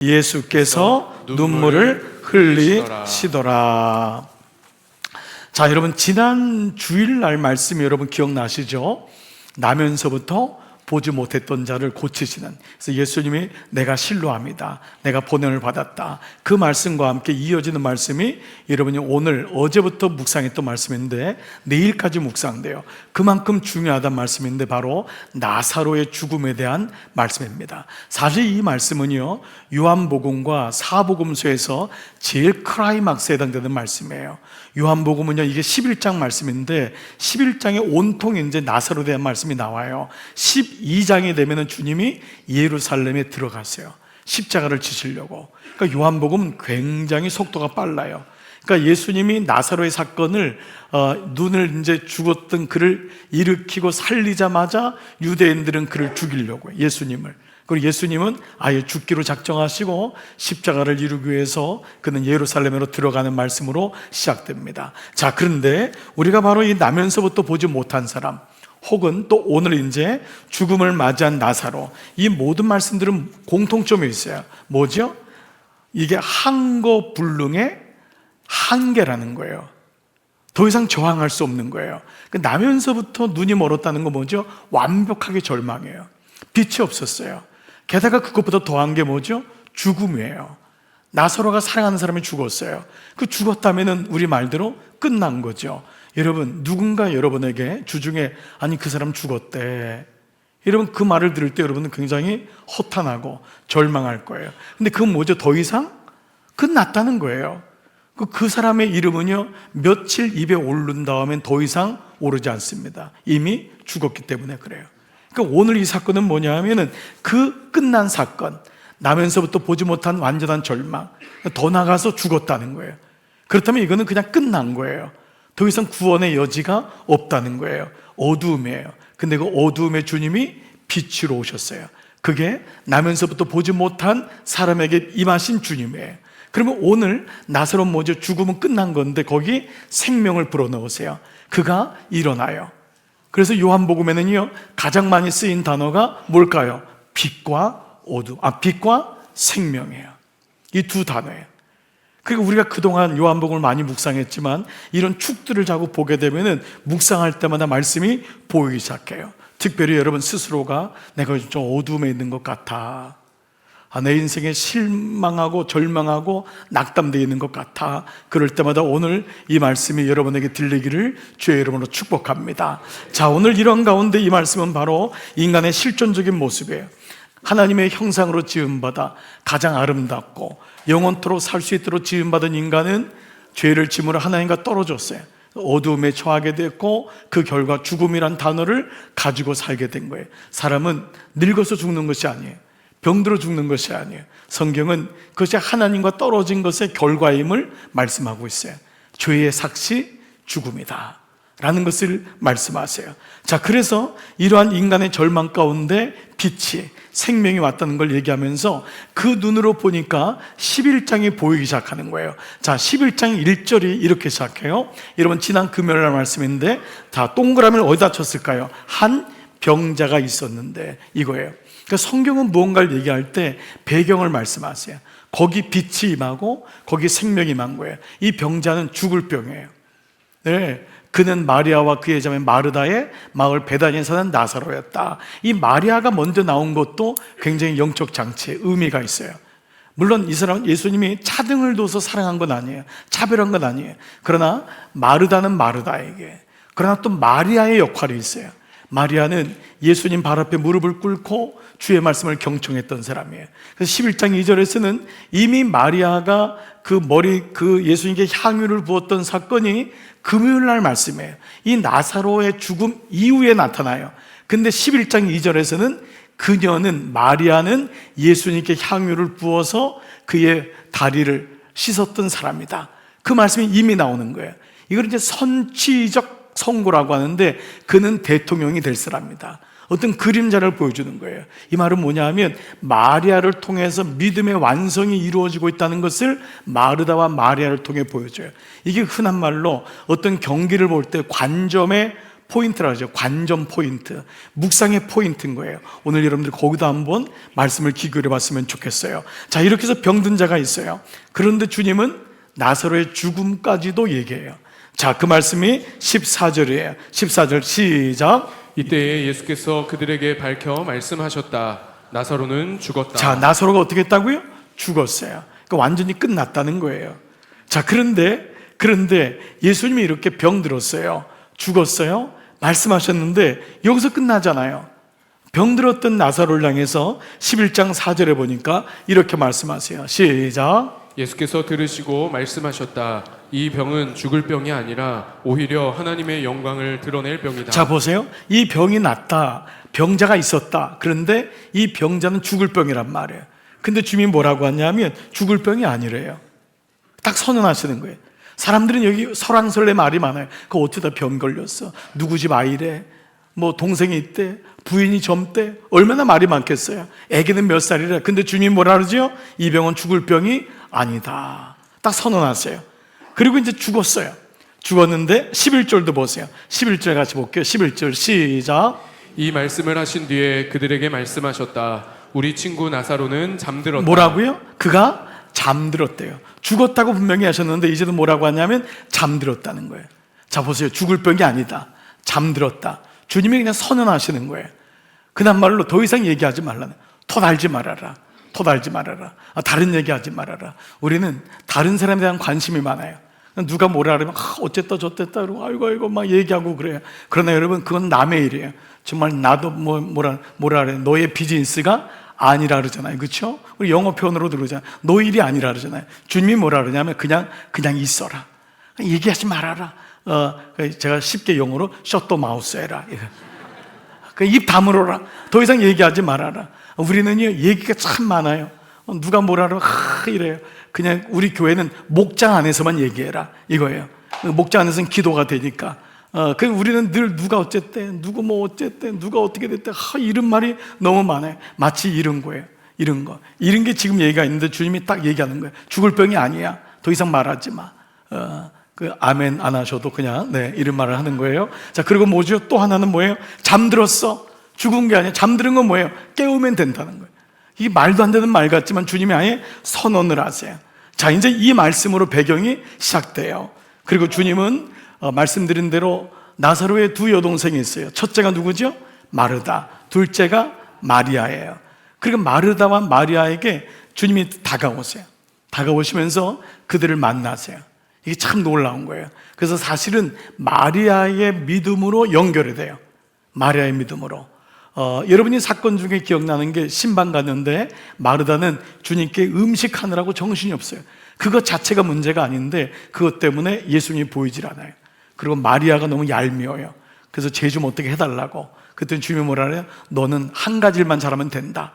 예수께서 눈물을 흘리시더라. 자, 여러분, 지난 주일날 말씀 여러분 기억나시죠? 나면서부터 보지 못했던 자를 고치시는, 그래서 예수님이 내가 신뢰합니다, 내가 보냄을 받았다, 그 말씀과 함께 이어지는 말씀이 여러분이 오늘 어제부터 묵상했던 말씀인데 내일까지 묵상돼요. 그만큼 중요하다는 말씀인데 바로 나사로의 죽음에 대한 말씀입니다. 사실 이 말씀은요, 요한복음과 사복음서에서 제일 클라이막스에 해당되는 말씀이에요. 요한복음은요, 이게 11장 말씀인데 11장에 온통 이제 나사로에 대한 말씀이 나와요. 12장이 되면 주님이 예루살렘에 들어가세요. 십자가를 지시려고. 그러니까 요한복음은 굉장히 속도가 빨라요. 그러니까 예수님이 나사로의 사건을 눈을 이제 죽었던 그를 일으키고 살리자마자 유대인들은 그를 죽이려고 해요, 예수님을. 그리고 예수님은 아예 죽기로 작정하시고 십자가를 이루기 위해서 그는 예루살렘으로 들어가는 말씀으로 시작됩니다. 자, 그런데 우리가 바로 이 나면서부터 보지 못한 사람, 혹은 또 오늘 이제 죽음을 맞이한 나사로, 이 모든 말씀들은 공통점이 있어요. 뭐죠? 이게 한거불능의 한계라는 거예요. 더 이상 저항할 수 없는 거예요. 나면서부터 눈이 멀었다는 건 뭐죠? 완벽하게 절망해요. 빛이 없었어요. 게다가 그것보다 더한 게 뭐죠? 죽음이에요. 나사로가 사랑하는 사람이 죽었어요. 그 죽었다면 우리 말대로 끝난 거죠. 여러분, 누군가 여러분에게 주중에 아니 그 사람 죽었대, 여러분 그 말을 들을 때 여러분은 굉장히 허탄하고 절망할 거예요. 근데 그건 뭐죠? 더 이상 끝났다는 거예요. 그 사람의 이름은요, 며칠 입에 오른 다음엔 더 이상 오르지 않습니다. 이미 죽었기 때문에 그래요. 그러니까 오늘 이 사건은 뭐냐 하면은 그 끝난 사건, 나면서부터 보지 못한 완전한 절망, 더 나가서 죽었다는 거예요. 그렇다면 이거는 그냥 끝난 거예요. 더 이상 구원의 여지가 없다는 거예요. 어두움이에요. 근데 그 어두움에 주님이 빛으로 오셨어요. 그게 나면서부터 보지 못한 사람에게 임하신 주님이에요. 그러면 오늘 나사로는 뭐죠? 죽음은 끝난 건데 거기 생명을 불어넣으세요. 그가 일어나요. 그래서 요한복음에는요, 가장 많이 쓰인 단어가 뭘까요? 빛과 어둠, 빛과 생명이에요. 이 두 단어예요. 그리고 우리가 그동안 요한복음을 많이 묵상했지만 이런 축들을 자꾸 보게 되면은 묵상할 때마다 말씀이 보이기 시작해요. 특별히 여러분 스스로가 내가 좀 어두움에 있는 것 같아, 내 인생에 실망하고 절망하고 낙담되어 있는 것 같아, 그럴 때마다 오늘 이 말씀이 여러분에게 들리기를 주의 이름으로 축복합니다. 자, 오늘 이런 가운데 이 말씀은 바로 인간의 실존적인 모습이에요. 하나님의 형상으로 지음받아 가장 아름답고 영원토록 살 수 있도록 지음받은 인간은 죄를 지므로 하나님과 떨어졌어요. 어두움에 처하게 됐고 그 결과 죽음이란 단어를 가지고 살게 된 거예요. 사람은 늙어서 죽는 것이 아니에요. 병들어 죽는 것이 아니에요. 성경은 그것이 하나님과 떨어진 것의 결과임을 말씀하고 있어요. 죄의 삭시 죽음이다 라는 것을 말씀하세요. 자, 그래서 이러한 인간의 절망 가운데 빛이, 생명이 왔다는 걸 얘기하면서 그 눈으로 보니까 11장이 보이기 시작하는 거예요. 자, 11장 1절이 이렇게 시작해요. 여러분, 지난 금요일 날 말씀인데 다 동그라미를 어디다 쳤을까요? 한 병자가 있었는데, 이거예요. 그러니까 성경은 무언가를 얘기할 때 배경을 말씀하세요. 거기 빛이 임하고 거기 생명이 임한 거예요. 이 병자는 죽을 병이에요. 네, 그는 마리아와 그의 자매 마르다의 마을 베다니에 사는 나사로였다. 이 마리아가 먼저 나온 것도 굉장히 영적 장치에 의미가 있어요. 물론 이 사람 예수님이 차등을 둬서 사랑한 건 아니에요. 차별한 건 아니에요. 그러나 마르다는 마르다에게, 그러나 또 마리아의 역할이 있어요. 마리아는 예수님 발 앞에 무릎을 꿇고 주의 말씀을 경청했던 사람이에요. 그래서 11장 2절에서는 이미 마리아가 그 예수님께 향유를 부었던 사건이 금요일 날 말씀이에요. 이 나사로의 죽음 이후에 나타나요. 근데 11장 2절에서는 마리아는 예수님께 향유를 부어서 그의 다리를 씻었던 사람이다. 그 말씀이 이미 나오는 거예요. 이걸 이제 선취적 선고라고 하는데 그는 대통령이 될 사람이다. 어떤 그림자를 보여주는 거예요. 이 말은 뭐냐 하면 마리아를 통해서 믿음의 완성이 이루어지고 있다는 것을 마르다와 마리아를 통해 보여줘요. 이게 흔한 말로 어떤 경기를 볼 때 관점에 포인트라고 하죠. 관전 포인트, 묵상의 포인트인 거예요. 오늘 여러분들 거기다 한번 말씀을 기울여 봤으면 좋겠어요. 자, 이렇게 해서 병든 자가 있어요. 그런데 주님은 나사로의 죽음까지도 얘기해요. 자, 그 말씀이 14절이에요. 14절 시작. 이때에 예수께서 그들에게 밝혀 말씀하셨다. 나사로는 죽었다. 자, 나사로가 어떻게 했다고요? 죽었어요. 그러니까 완전히 끝났다는 거예요. 자, 그런데 예수님이 이렇게 병들었어요. 죽었어요. 말씀하셨는데 여기서 끝나잖아요. 병들었던 나사로를 향해서 11장 4절에 보니까 이렇게 말씀하세요. 시작. 예수께서 들으시고 말씀하셨다. 이 병은 죽을 병이 아니라 오히려 하나님의 영광을 드러낼 병이다. 자, 보세요. 이 병이 났다. 병자가 있었다. 그런데 이 병자는 죽을 병이란 말이에요. 근데 주님이 뭐라고 하냐면 죽을 병이 아니래요. 딱 선언하시는 거예요. 사람들은 여기 설왕설래 말이 많아요. 그거 어쩌다 병 걸렸어? 누구 집 아이래? 뭐 동생이 있대? 부인이 젊대? 얼마나 말이 많겠어요. 애기는 몇 살이래? 근데 주님이 뭐라 그러죠? 이 병은 죽을 병이 아니다. 딱 선언하세요. 그리고 이제 죽었어요. 죽었는데 11절도 보세요. 11절 같이 볼게요. 11절 시작. 이 말씀을 하신 뒤에 그들에게 말씀하셨다. 우리 친구 나사로는 잠들었다. 뭐라고요? 그가 잠들었대요. 죽었다고 분명히 하셨는데 이제는 뭐라고 하냐면 잠들었다는 거예요. 자, 보세요. 죽을 병이 아니다. 잠들었다. 주님이 그냥 선언하시는 거예요. 그날 말로 더 이상 얘기하지 말라는. 더 달지 말아라. 더 달지 말아라. 다른 얘기하지 말아라. 우리는 다른 사람에 대한 관심이 많아요. 누가 뭐라 그러면 어쨌다 저쨌다 그러고 아이고 막 얘기하고 그래요. 그러나 여러분, 그건 남의 일이에요. 정말 나도 뭐라 그래. 너의 비즈니스가 아니라 그러잖아요. 그렇죠? 우리 영어 표현으로도 그러잖아요. 너 일이 아니라 그러잖아요. 주님이 뭐라 그러냐면 그냥 있어라. 얘기하지 말아라. 제가 쉽게 영어로 shut the mouth 해라. 입 다물어라. 더 이상 얘기하지 말아라. 우리는요, 얘기가 참 많아요. 누가 뭐라 그러면 이래요. 그냥 우리 교회는 목장 안에서만 얘기해라 이거예요. 목장 안에서는 기도가 되니까. 우리는 늘 누가 어쨌대, 누구 뭐 어쨌대, 누가 어떻게 됐대, 이런 말이 너무 많아요. 마치 이런 거예요. 이런 거. 이런 게 지금 얘기가 있는데 주님이 딱 얘기하는 거예요. 죽을 병이 아니야. 더 이상 말하지 마. 아멘 안 하셔도 그냥, 이런 말을 하는 거예요. 자, 그리고 뭐죠? 또 하나는 뭐예요? 잠들었어. 죽은 게 아니야. 잠드는 건 뭐예요? 깨우면 된다는 거예요. 이게 말도 안 되는 말 같지만 주님이 아예 선언을 하세요. 자, 이제 이 말씀으로 배경이 시작돼요. 그리고 주님은 말씀드린 대로 나사로의 두 여동생이 있어요. 첫째가 누구죠? 마르다. 둘째가 마리아예요. 그리고 마르다와 마리아에게 주님이 다가오세요. 다가오시면서 그들을 만나세요. 이게 참 놀라운 거예요. 그래서 사실은 마리아의 믿음으로 연결이 돼요. 마리아의 믿음으로. 여러분이 사건 중에 기억나는 게 신방 갔는데 마르다는 주님께 음식하느라고 정신이 없어요. 그것 자체가 문제가 아닌데 그것 때문에 예수님이 보이질 않아요. 그리고 마리아가 너무 얄미워요. 그래서 쟤 좀 어떻게 해달라고. 그랬더니 주님이 뭐라 그래요? 너는 한 가지만 잘하면 된다.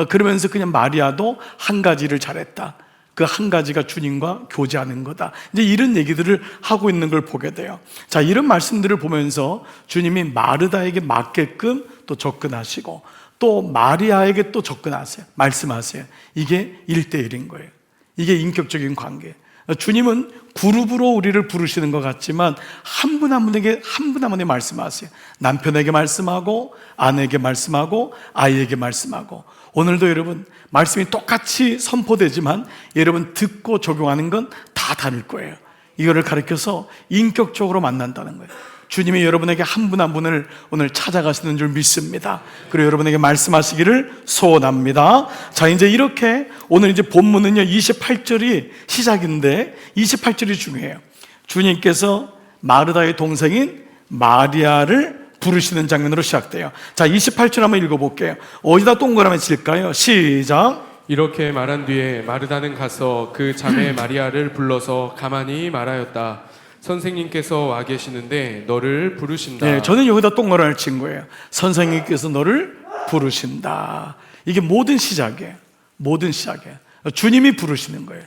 그러면서 그냥 마리아도 한 가지를 잘했다. 그 한 가지가 주님과 교제하는 거다. 이제 이런 얘기들을 하고 있는 걸 보게 돼요. 자, 이런 말씀들을 보면서 주님이 마르다에게 맞게끔 또 접근하시고 또 마리아에게 또 접근하세요. 말씀하세요. 이게 1대1인 거예요. 이게 인격적인 관계. 주님은 그룹으로 우리를 부르시는 것 같지만 한 분 한 분에게 말씀하세요. 남편에게 말씀하고 아내에게 말씀하고 아이에게 말씀하고. 오늘도 여러분 말씀이 똑같이 선포되지만 여러분 듣고 적용하는 건 다 다를 거예요. 이거를 가르쳐서 인격적으로 만난다는 거예요. 주님이 여러분에게 한 분 한 분을 오늘 찾아가시는 줄 믿습니다. 그리고 여러분에게 말씀하시기를 소원합니다. 자, 이제 이렇게 오늘 이제 본문은요 28절이 시작인데 28절이 중요해요. 주님께서 마르다의 동생인 마리아를 부르시는 장면으로 시작돼요. 자, 28절 한번 읽어볼게요. 어디다 동그라미 칠까요? 시작. 이렇게 말한 뒤에 마르다는 가서 그 자매 마리아를 불러서 가만히 말하였다. 선생님께서 와 계시는데 너를 부르신다. 네, 저는 여기다 동그라미를 친 거예요. 선생님께서 너를 부르신다. 이게 모든 시작이에요. 모든 시작이에요. 주님이 부르시는 거예요.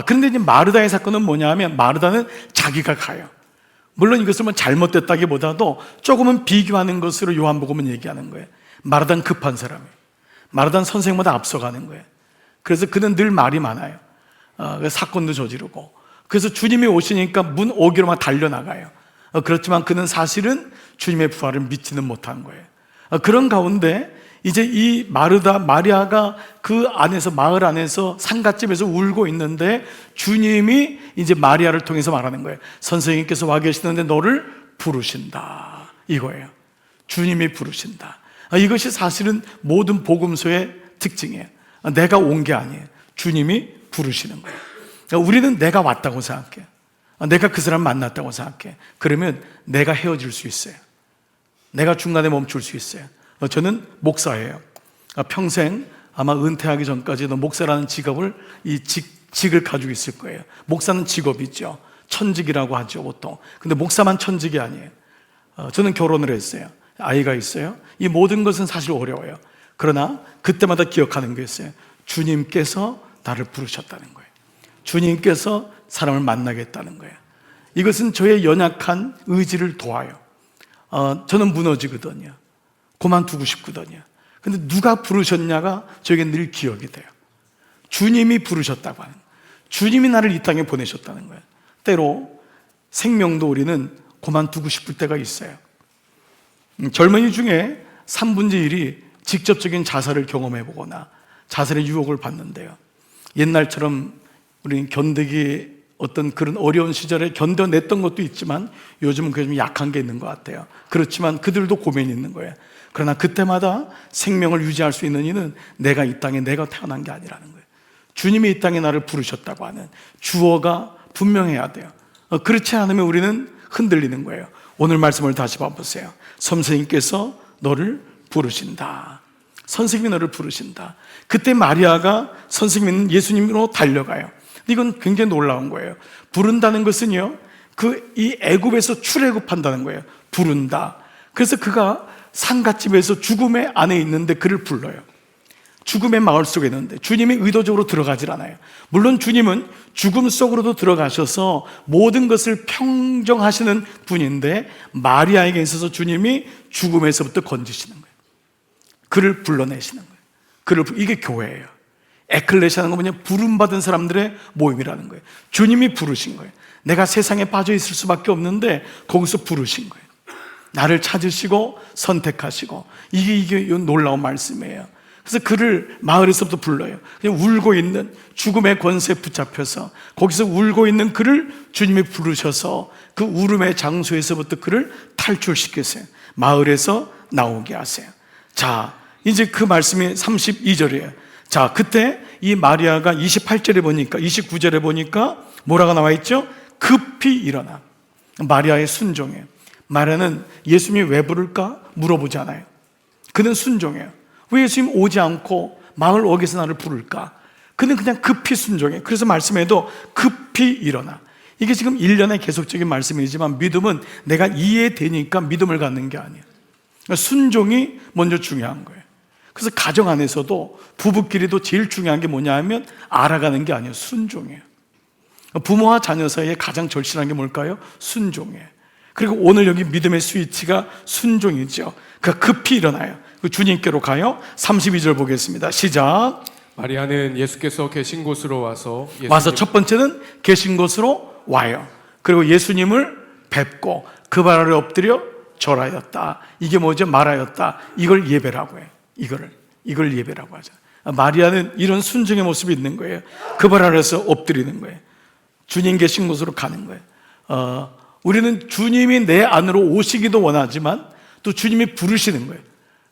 그런데 이제 마르다의 사건은 뭐냐면 마르다는 자기가 가요. 물론 이것을 뭐 잘못됐다기보다도 조금은 비교하는 것으로 요한복음은 얘기하는 거예요. 마르다는 급한 사람이에요. 마르다는 선생보다 앞서가는 거예요. 그래서 그는 늘 말이 많아요. 사건도 저지르고. 그래서 주님이 오시니까 문 오기로만 달려나가요. 그렇지만 그는 사실은 주님의 부활을 믿지는 못한 거예요. 그런 가운데 이제 이 마리아가 그 안에서, 마을 안에서 상갓집에서 울고 있는데 주님이 이제 마리아를 통해서 말하는 거예요. 선생님께서 와 계시는데 너를 부르신다, 이거예요. 주님이 부르신다. 이것이 사실은 모든 복음서의 특징이에요. 내가 온 게 아니에요. 주님이 부르시는 거예요. 우리는 내가 왔다고 생각해. 내가 그 사람 만났다고 생각해. 그러면 내가 헤어질 수 있어요. 내가 중간에 멈출 수 있어요. 저는 목사예요. 평생 아마 은퇴하기 전까지도 목사라는 직업을, 직을 가지고 있을 거예요. 목사는 직업이죠. 천직이라고 하죠, 보통. 근데 목사만 천직이 아니에요. 저는 결혼을 했어요. 아이가 있어요. 이 모든 것은 사실 어려워요. 그러나 그때마다 기억하는 게 있어요. 주님께서 나를 부르셨다는 거예요. 주님께서 사람을 만나겠다는 거예요. 이것은 저의 연약한 의지를 도와요. 저는 무너지거든요. 그만두고 싶거든요. 근데 누가 부르셨냐가 저에게 늘 기억이 돼요. 주님이 부르셨다고 하는 거예요. 주님이 나를 이 땅에 보내셨다는 거예요. 때로 생명도 우리는 그만두고 싶을 때가 있어요. 젊은이 중에 3분의 1이 직접적인 자살을 경험해 보거나 자살의 유혹을 받는데요. 옛날처럼 우리는 견디기, 어떤 그런 어려운 시절에 견뎌냈던 것도 있지만 요즘은 그게 좀 약한 게 있는 것 같아요. 그렇지만 그들도 고민이 있는 거예요. 그러나 그때마다 생명을 유지할 수 있는 이는 내가 이 땅에 내가 태어난 게 아니라는 거예요. 주님이 이 땅에 나를 부르셨다고 하는 주어가 분명해야 돼요. 그렇지 않으면 우리는 흔들리는 거예요. 오늘 말씀을 다시 봐보세요. 선생님께서 너를 부르신다. 선생님이 너를 부르신다. 그때 마리아가 선생님 예수님으로 달려가요. 이건 굉장히 놀라운 거예요. 부른다는 것은요, 이 애굽에서 출애굽한다는 거예요. 부른다. 그래서 그가 상갓집에서 죽음의 안에 있는데 그를 불러요. 죽음의 마을 속에 있는데 주님이 의도적으로 들어가질 않아요. 물론 주님은 죽음 속으로도 들어가셔서 모든 것을 평정하시는 분인데 마리아에게 있어서 주님이 죽음에서부터 건지시는 거예요. 그를 불러내시는 거예요. 이게 교회예요. 에클레시아는 건 뭐냐? 부름받은 사람들의 모임이라는 거예요. 주님이 부르신 거예요. 내가 세상에 빠져 있을 수밖에 없는데 거기서 부르신 거예요. 나를 찾으시고 선택하시고, 이게 놀라운 말씀이에요. 그래서 그를 마을에서부터 불러요. 그냥 울고 있는, 죽음의 권세에 붙잡혀서 거기서 울고 있는 그를 주님이 부르셔서 그 울음의 장소에서부터 그를 탈출시키세요. 마을에서 나오게 하세요. 자, 이제 그 말씀이 32절이에요. 자, 그때 이 마리아가 28절에 보니까, 29절에 보니까 뭐라고 나와 있죠? 급히 일어나. 마리아의 순종이에요. 마리아는 예수님이 왜 부를까 물어보지 않아요. 그는 순종해요. 왜 예수님 오지 않고 마을 어디서 나를 부를까? 그는 그냥 급히 순종해요. 그래서 말씀에도 급히 일어나. 이게 지금 1년의 계속적인 말씀이지만 믿음은 내가 이해되니까 믿음을 갖는 게 아니에요. 순종이 먼저 중요한 거예요. 그래서 가정 안에서도 부부끼리도 제일 중요한 게 뭐냐 하면 알아가는 게 아니에요. 순종이에요. 부모와 자녀 사이에 가장 절실한 게 뭘까요? 순종이에요. 그리고 오늘 여기 믿음의 스위치가 순종이죠. 그가 급히 일어나요. 주님께로 가요. 32절 보겠습니다. 시작. 마리아는 예수께서 계신 곳으로 와서 첫 번째는 계신 곳으로 와요. 그리고 예수님을 뵙고 그 발 아래 엎드려 절하였다. 이게 뭐죠? 말하였다. 이걸 예배라고 해요. 이걸 예배라고 하죠. 마리아는 이런 순종의 모습이 있는 거예요. 그 발 아래서 엎드리는 거예요. 주님 계신 곳으로 가는 거예요. 우리는 주님이 내 안으로 오시기도 원하지만 또 주님이 부르시는 거예요.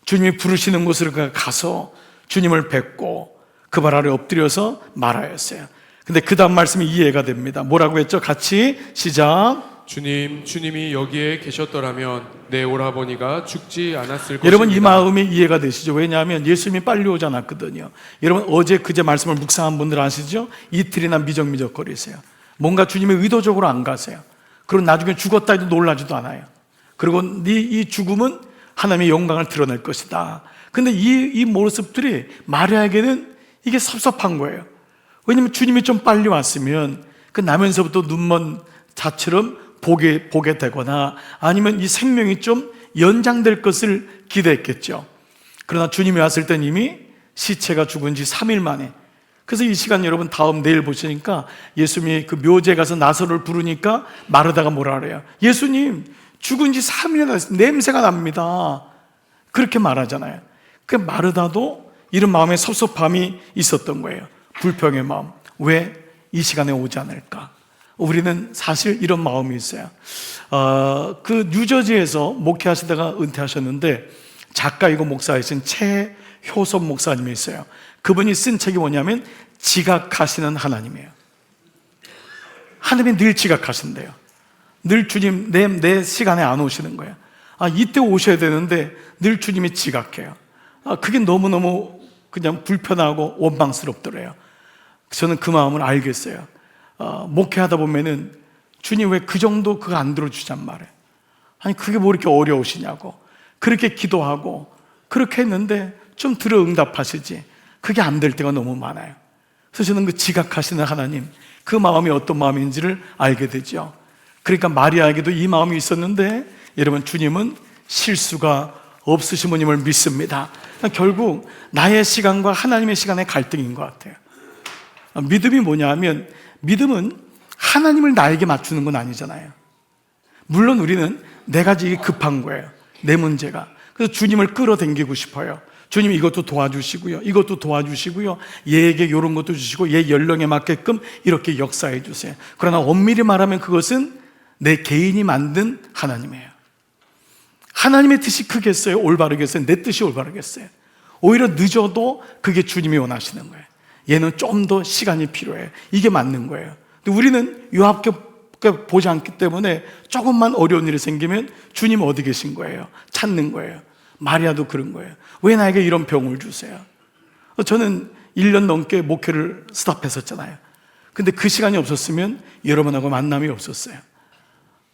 주님이 부르시는 곳으로 가서 주님을 뵙고 그 발 아래 엎드려서 말하였어요. 근데 그 다음 말씀이 이해가 됩니다. 뭐라고 했죠? 같이 시작. 주님이 여기에 계셨더라면 내 오라버니가 죽지 않았을 것입니다. 여러분, 이 마음이 이해가 되시죠? 왜냐하면 예수님이 빨리 오지 않았거든요. 여러분, 어제 그제 말씀을 묵상한 분들 아시죠? 이틀이나 미적미적거리세요. 뭔가 주님이 의도적으로 안 가세요. 그리고 나중에 죽었다 해도 놀라지도 않아요. 그리고 이 죽음은 하나님의 영광을 드러낼 것이다. 근데 이 모습들이 마리아에게는 이게 섭섭한 거예요. 왜냐하면 주님이 좀 빨리 왔으면 그 나면서부터 눈먼 자처럼 보게 되거나 아니면 이 생명이 좀 연장될 것을 기대했겠죠. 그러나 주님이 왔을 땐 이미 시체가 죽은 지 3일 만에 그래서 이 시간 여러분 다음 내일 보시니까 예수님이 그 묘지에 가서 나사로를 부르니까 마르다가 뭐라 그래요? 예수님 죽은 지 3일이나 됐어요. 냄새가 납니다. 그렇게 말하잖아요. 그 마르다도 이런 마음에 섭섭함이 있었던 거예요. 불평의 마음. 왜 이 시간에 오지 않을까? 우리는 사실 이런 마음이 있어요. 그 뉴저지에서 목회하시다가 은퇴하셨는데 작가이고 목사이신 최효섭 목사님이 있어요. 그분이 쓴 책이 뭐냐면 지각하시는 하나님이에요. 하나님이 늘 지각하신대요. 늘 주님 내 시간에 안 오시는 거예요. 이때 오셔야 되는데 늘 주님이 지각해요. 그게 너무너무 그냥 불편하고 원망스럽더래요. 저는 그 마음을 알겠어요. 목회하다 보면은 주님 왜 그 정도 그거 안 들어주냔 말이에요. 아니 그게 뭐 이렇게 어려우시냐고. 그렇게 기도하고 그렇게 했는데 좀 들어 응답하시지. 그게 안 될 때가 너무 많아요. 그래서 저는 그 지각하시는 하나님, 그 마음이 어떤 마음인지를 알게 되죠. 그러니까 마리아에게도 이 마음이 있었는데 여러분 주님은 실수가 없으신 분임을 믿습니다. 그러니까 결국 나의 시간과 하나님의 시간의 갈등인 것 같아요. 믿음이 뭐냐 하면 믿음은 하나님을 나에게 맞추는 건 아니잖아요. 물론 우리는 내가 이게 급한 거예요. 내 문제가. 그래서 주님을 끌어당기고 싶어요. 주님 이것도 도와주시고요, 이것도 도와주시고요, 얘에게 이런 것도 주시고 얘 연령에 맞게끔 이렇게 역사해 주세요. 그러나 엄밀히 말하면 그것은 내 개인이 만든 하나님이에요. 하나님의 뜻이 크겠어요? 올바르겠어요? 내 뜻이 올바르겠어요? 오히려 늦어도 그게 주님이 원하시는 거예요. 얘는 좀 더 시간이 필요해. 이게 맞는 거예요. 근데 우리는 요 합격 보지 않기 때문에 조금만 어려운 일이 생기면 주님 어디 계신 거예요? 찾는 거예요. 마리아도 그런 거예요. 왜 나에게 이런 병을 주세요? 저는 1년 넘게 목회를 스탑했었잖아요. 근데 그 시간이 없었으면 여러분하고 만남이 없었어요.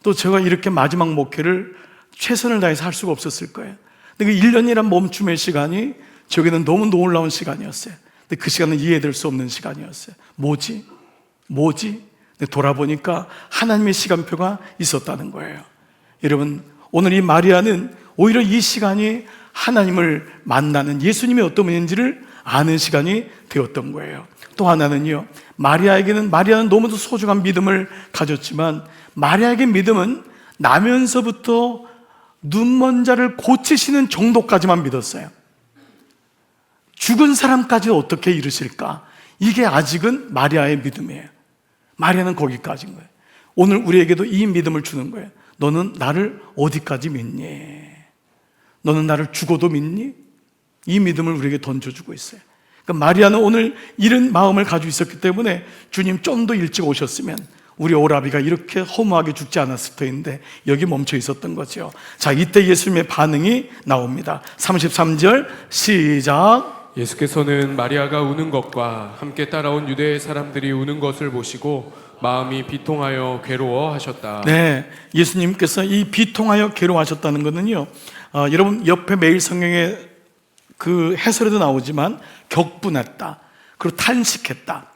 또 제가 이렇게 마지막 목회를 최선을 다해서 할 수가 없었을 거예요. 근데 그 1년이란 멈춤의 시간이 저에게는 너무 놀라운 시간이었어요. 근데 그 시간은 이해될 수 없는 시간이었어요. 뭐지? 근데 돌아보니까 하나님의 시간표가 있었다는 거예요. 여러분, 오늘 이 마리아는 오히려 이 시간이 하나님을 만나는, 예수님이 어떤 분인지를 아는 시간이 되었던 거예요. 또 하나는요, 마리아는 너무도 소중한 믿음을 가졌지만 마리아에게 믿음은 나면서부터 눈먼 자를 고치시는 정도까지만 믿었어요. 죽은 사람까지 어떻게 이루실까? 이게 아직은 마리아의 믿음이에요. 마리아는 거기까지인 거예요. 오늘 우리에게도 이 믿음을 주는 거예요. 너는 나를 어디까지 믿니? 너는 나를 죽어도 믿니? 이 믿음을 우리에게 던져주고 있어요. 그러니까 마리아는 오늘 이런 마음을 가지고 있었기 때문에 주님 좀 더 일찍 오셨으면 우리 오라비가 이렇게 허무하게 죽지 않았을 터인데 여기 멈춰 있었던 거죠. 자, 이때 예수님의 반응이 나옵니다. 33절 시작. 예수께서는 마리아가 우는 것과 함께 따라온 유대 사람들이 우는 것을 보시고 마음이 비통하여 괴로워하셨다. 네, 예수님께서 이 비통하여 괴로워하셨다는 것은요, 여러분 옆에 매일 성경에 그 해설에도 나오지만 격분했다, 그리고 탄식했다,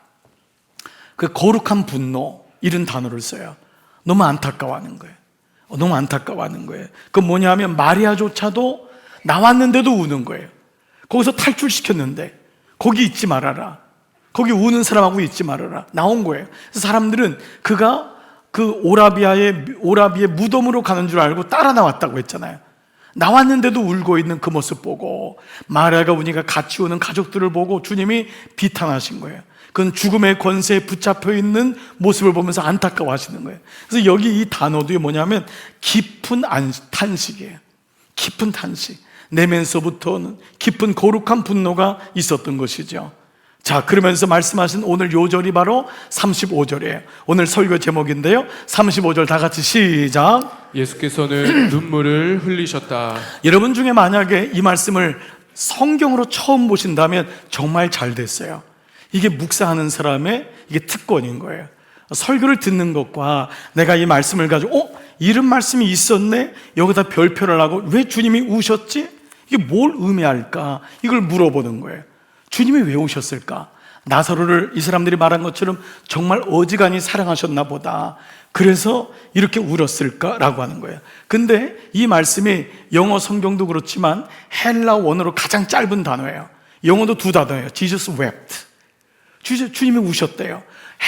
그 거룩한 분노, 이런 단어를 써요. 너무 안타까워하는 거예요. 너무 안타까워하는 거예요. 그건 뭐냐 하면 마리아조차도 나왔는데도 우는 거예요. 거기서 탈출시켰는데 거기 있지 말아라, 거기 우는 사람하고 있지 말아라, 나온 거예요. 그래서 사람들은 그가 그 오라비의 무덤으로 가는 줄 알고 따라 나왔다고 했잖아요. 나왔는데도 울고 있는 그 모습 보고, 마리아가 우니까 같이 오는 가족들을 보고 주님이 비탄하신 거예요. 그건 죽음의 권세에 붙잡혀 있는 모습을 보면서 안타까워하시는 거예요. 그래서 여기 이 단어도 뭐냐면 깊은 탄식이에요. 깊은 탄식. 내면서부터는 깊은 거룩한 분노가 있었던 것이죠. 자, 그러면서 말씀하신 오늘 요절이 바로 35절이에요. 오늘 설교 제목인데요, 35절 다 같이 시작. 예수께서는 눈물을 흘리셨다. 여러분 중에 만약에 이 말씀을 성경으로 처음 보신다면 정말 잘 됐어요. 이게 묵상하는 사람의 이게 특권인 거예요. 설교를 듣는 것과 내가 이 말씀을 가지고 이런 말씀이 있었네, 여기다 별표를 하고 왜 주님이 우셨지? 이게 뭘 의미할까? 이걸 물어보는 거예요. 주님이 왜 오셨을까? 나사로를 이 사람들이 말한 것처럼 정말 어지간히 사랑하셨나 보다, 그래서 이렇게 울었을까라고 하는 거예요. 근데 이 말씀이 영어 성경도 그렇지만 헬라 원어로 가장 짧은 단어예요. 영어도 두 단어예요. Jesus wept. 주님이 우셨대요.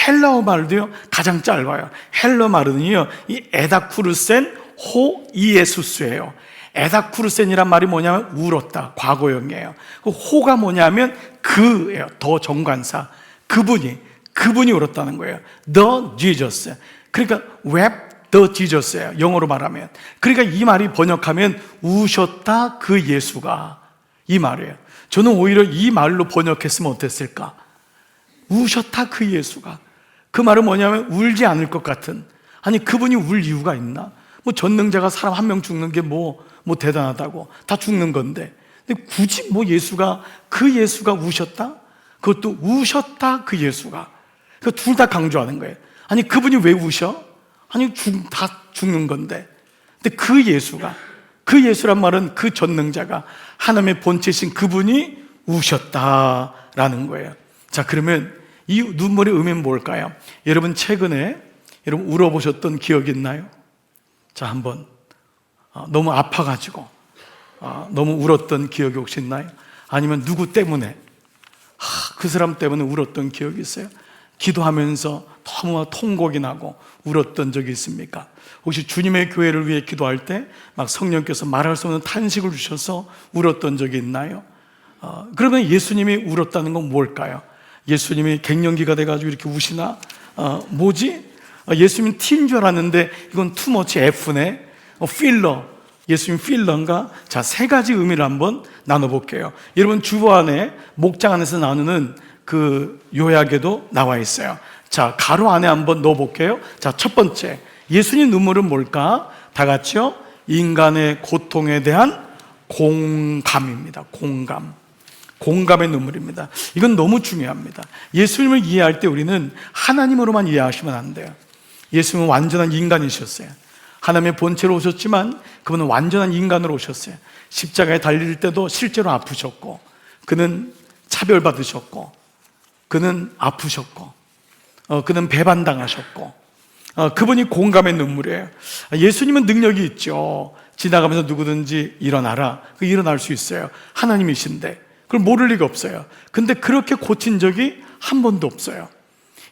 헬라어 말도요 가장 짧아요. 헬라어 말은요 이 에다쿠르센 호 이에수스예요. 에다쿠르센이란 말이 뭐냐면 울었다, 과거형이에요. 그 호가 뭐냐면 그예요. 더 정관사, 그분이 울었다는 거예요. The Jesus. 그러니까 wept the Jesus예요. 영어로 말하면. 그러니까 이 말이 번역하면 우셨다 그 예수가, 이 말이에요. 저는 오히려 이 말로 번역했으면 어땠을까? 우셨다 그 예수가. 그 말은 뭐냐면 울지 않을 것 같은, 아니 그분이 울 이유가 있나? 뭐 전능자가 사람 한 명 죽는 게 뭐 대단하다고, 다 죽는 건데. 근데 굳이 뭐 그 예수가 우셨다? 그것도 우셨다 그 예수가. 그 둘 다 강조하는 거예요. 아니 그분이 왜 우셔? 아니 다 죽는 건데. 근데 그 예수란 말은 그 전능자가, 하나님의 본체신 그분이 우셨다라는 거예요. 자, 그러면 이 눈물의 의미는 뭘까요? 여러분 최근에 여러분 울어보셨던 기억이 있나요? 자, 한번 너무 아파가지고 너무 울었던 기억이 혹시 있나요? 아니면 누구 때문에 그 사람 때문에 울었던 기억이 있어요? 기도하면서 너무 통곡이 나고 울었던 적이 있습니까? 혹시 주님의 교회를 위해 기도할 때 막 성령께서 말할 수 없는 탄식을 주셔서 울었던 적이 있나요? 그러면 예수님이 울었다는 건 뭘까요? 예수님이 갱년기가 돼가지고 이렇게 우시나? 뭐지? 예수님 T인 줄 알았는데 이건 투머치 F네. 필러. 예수님 필러인가? 자, 세 가지 의미를 한번 나눠볼게요. 여러분 주보 안에 목장 안에서 나누는 그 요약에도 나와 있어요. 자, 가로 안에 한번 넣어볼게요. 자, 첫 번째, 예수님 눈물은 뭘까? 다 같이요. 인간의 고통에 대한 공감입니다. 공감의 눈물입니다. 이건 너무 중요합니다. 예수님을 이해할 때 우리는 하나님으로만 이해하시면 안 돼요. 예수님은 완전한 인간이셨어요. 하나님의 본체로 오셨지만 그분은 완전한 인간으로 오셨어요. 십자가에 달릴 때도 실제로 아프셨고, 그는 차별받으셨고, 그는 아프셨고, 그는 배반당하셨고, 그분이 공감의 눈물이에요. 예수님은 능력이 있죠. 지나가면서 누구든지 일어나라. 그 일어날 수 있어요. 하나님이신데 그걸 모를 리가 없어요. 근데 그렇게 고친 적이 한 번도 없어요.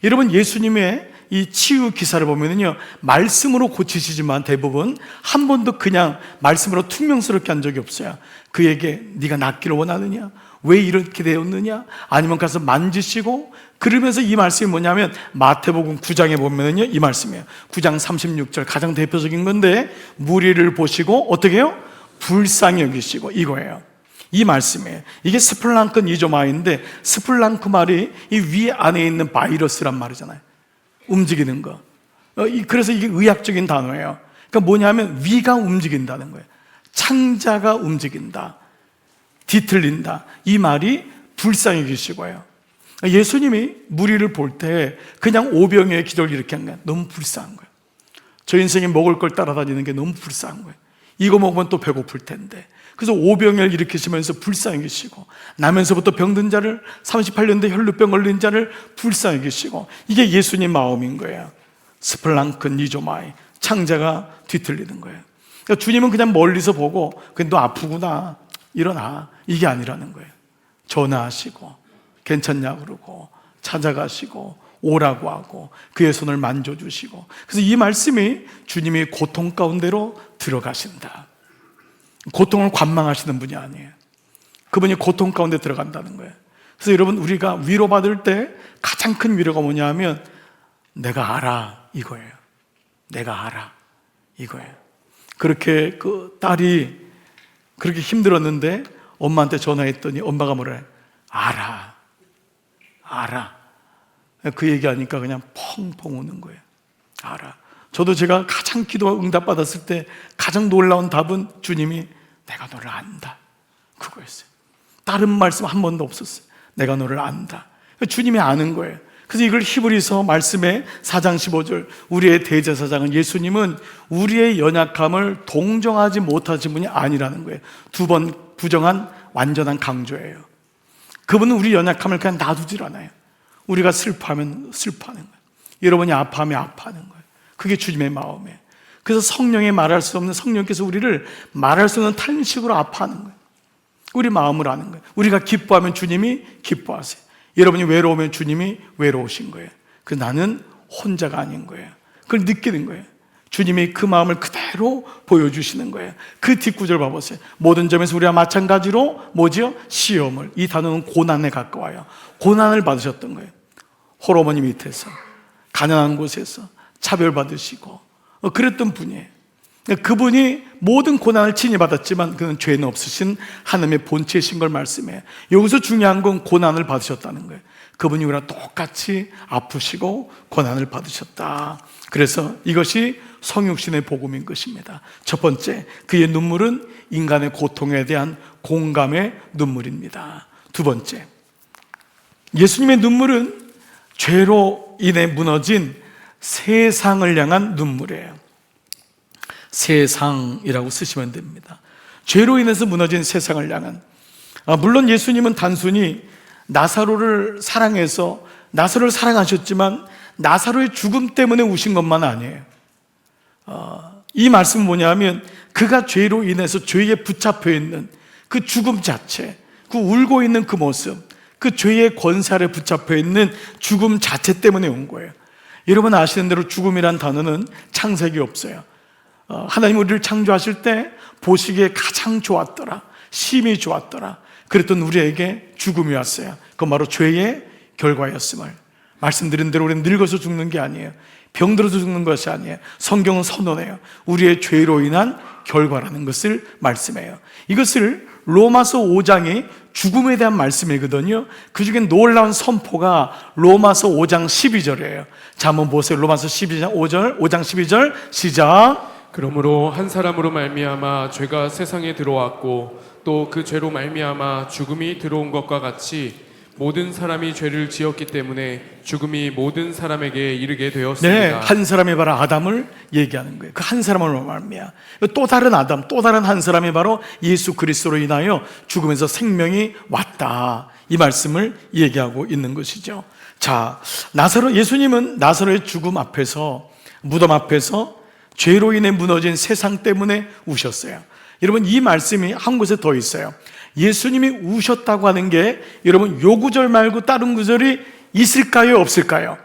여러분 예수님의 이 치유 기사를 보면요, 말씀으로 고치시지만 대부분 한 번도 그냥 말씀으로 퉁명스럽게 한 적이 없어요. 그에게 네가 낫기를 원하느냐? 왜 이렇게 되었느냐? 아니면 가서 만지시고, 그러면서 이 말씀이 뭐냐면 마태복음 9장에 보면요 이 말씀이에요. 9장 36절 가장 대표적인 건데, 무리를 보시고 어떻게 해요? 불쌍히 여기시고, 이거예요. 이 말씀이에요. 이게 스플랑크 니조마인데, 스플랑크 말이 이 위 안에 있는 바이러스란 말이잖아요. 움직이는 거. 그래서 이게 의학적인 단어예요. 그러니까 뭐냐면 위가 움직인다는 거예요. 창자가 움직인다, 뒤틀린다. 이 말이 불쌍히 계시고요. 예수님이 무리를 볼 때 그냥 오병이어의 기도를 이렇게 한 거예요. 너무 불쌍한 거예요. 저 인생에 먹을 걸 따라다니는 게 너무 불쌍한 거예요. 이거 먹으면 또 배고플 텐데. 그래서 오병이어를 일으키시면서 불쌍히 계시고, 나면서부터 병든 자를, 38년 대 혈루병 걸린 자를 불쌍히 계시고, 이게 예수님 마음인 거예요. 스플랑크 니조마이, 창자가 뒤틀리는 거예요. 그러니까 주님은 그냥 멀리서 보고 그냥 너 아프구나, 일어나, 이게 아니라는 거예요. 전화하시고 괜찮냐 그러고 찾아가시고 오라고 하고 그의 손을 만져주시고. 그래서 이 말씀이 주님이 고통 가운데로 들어가신다, 고통을 관망하시는 분이 아니에요. 그분이 고통 가운데 들어간다는 거예요. 그래서 여러분 우리가 위로받을 때 가장 큰 위로가 뭐냐 하면 내가 알아, 이거예요. 내가 알아, 이거예요. 그렇게 그 딸이 그렇게 힘들었는데 엄마한테 전화했더니 엄마가 뭐래? 알아. 그 얘기하니까 그냥 펑펑 우는 거예요. 알아. 저도 제가 가장 기도가 응답받았을 때 가장 놀라운 답은 주님이 내가 너를 안다, 그거였어요. 다른 말씀 한 번도 없었어요. 내가 너를 안다. 주님이 아는 거예요. 그래서 이걸 히브리서 말씀에 4장 15절, 우리의 대제사장은 예수님은 우리의 연약함을 동정하지 못하신 분이 아니라는 거예요. 두 번 부정한 완전한 강조예요. 그분은 우리 연약함을 그냥 놔두질 않아요. 우리가 슬퍼하면 슬퍼하는 거예요. 여러분이 아파하면 아파하는 거예요. 그게 주님의 마음이에요. 그래서 성령에 말할 수 없는, 성령께서 우리를 말할 수 없는 탄식으로 아파하는 거예요. 우리 마음을 아는 거예요. 우리가 기뻐하면 주님이 기뻐하세요. 여러분이 외로우면 주님이 외로우신 거예요. 그 나는 혼자가 아닌 거예요. 그걸 느끼는 거예요. 주님이 그 마음을 그대로 보여주시는 거예요. 그 뒷구절 봐보세요. 모든 점에서 우리와 마찬가지로 뭐죠? 시험을, 이 단어는 고난에 가까워요. 고난을 받으셨던 거예요. 홀어머니 밑에서, 가난한 곳에서 차별받으시고 그랬던 분이에요. 그분이 모든 고난을 친히 받았지만 그는 죄는 없으신 하나님의 본체이신 걸 말씀해요. 여기서 중요한 건 고난을 받으셨다는 거예요. 그분이 우리랑 똑같이 아프시고 고난을 받으셨다. 그래서 이것이 성육신의 복음인 것입니다. 첫 번째, 그의 눈물은 인간의 고통에 대한 공감의 눈물입니다. 두 번째, 예수님의 눈물은 죄로 인해 무너진 세상을 향한 눈물이에요. 세상이라고 쓰시면 됩니다. 죄로 인해서 무너진 세상을 향한, 물론 예수님은 단순히 나사로를 사랑해서 나사로를 사랑하셨지만 나사로의 죽음 때문에 우신 것만 아니에요. 이 말씀은 뭐냐면 그가 죄로 인해서 죄에 붙잡혀 있는 그 죽음 자체, 그 울고 있는 그 모습, 그 죄의 권세 아래 붙잡혀 있는 죽음 자체 때문에 온 거예요. 여러분 아시는 대로 죽음이란 단어는 창세기 없어요. 하나님 우리를 창조하실 때 보시기에 가장 좋았더라, 심히 좋았더라, 그랬던 우리에게 죽음이 왔어요. 그건 바로 죄의 결과였음을 말씀드린 대로 우리는 늙어서 죽는 게 아니에요. 병들어서 죽는 것이 아니에요. 성경은 선언해요. 우리의 죄로 인한 결과라는 것을 말씀해요. 이것을 로마서 5장이 죽음에 대한 말씀이거든요. 그 중에 놀라운 선포가 로마서 5장 12절이에요. 자, 한번 보세요. 로마서 5장 12절 시작. 그러므로 한 사람으로 말미암아 죄가 세상에 들어왔고 또 그 죄로 말미암아 죽음이 들어온 것과 같이 모든 사람이 죄를 지었기 때문에 죽음이 모든 사람에게 이르게 되었습니다. 네, 한 사람이 바로 아담을 얘기하는 거예요. 그 한 사람으로 말미암아 또 다른 아담, 또 다른 한 사람이 바로 예수 그리스도로 인하여 죽음에서 생명이 왔다, 이 말씀을 얘기하고 있는 것이죠. 자, 예수님은 나사로의 죽음 앞에서, 무덤 앞에서 죄로 인해 무너진 세상 때문에 우셨어요. 여러분 이 말씀이 한 곳에 더 있어요. 예수님이 우셨다고 하는 게 여러분 요 구절 말고 다른 구절이 있을까요, 없을까요?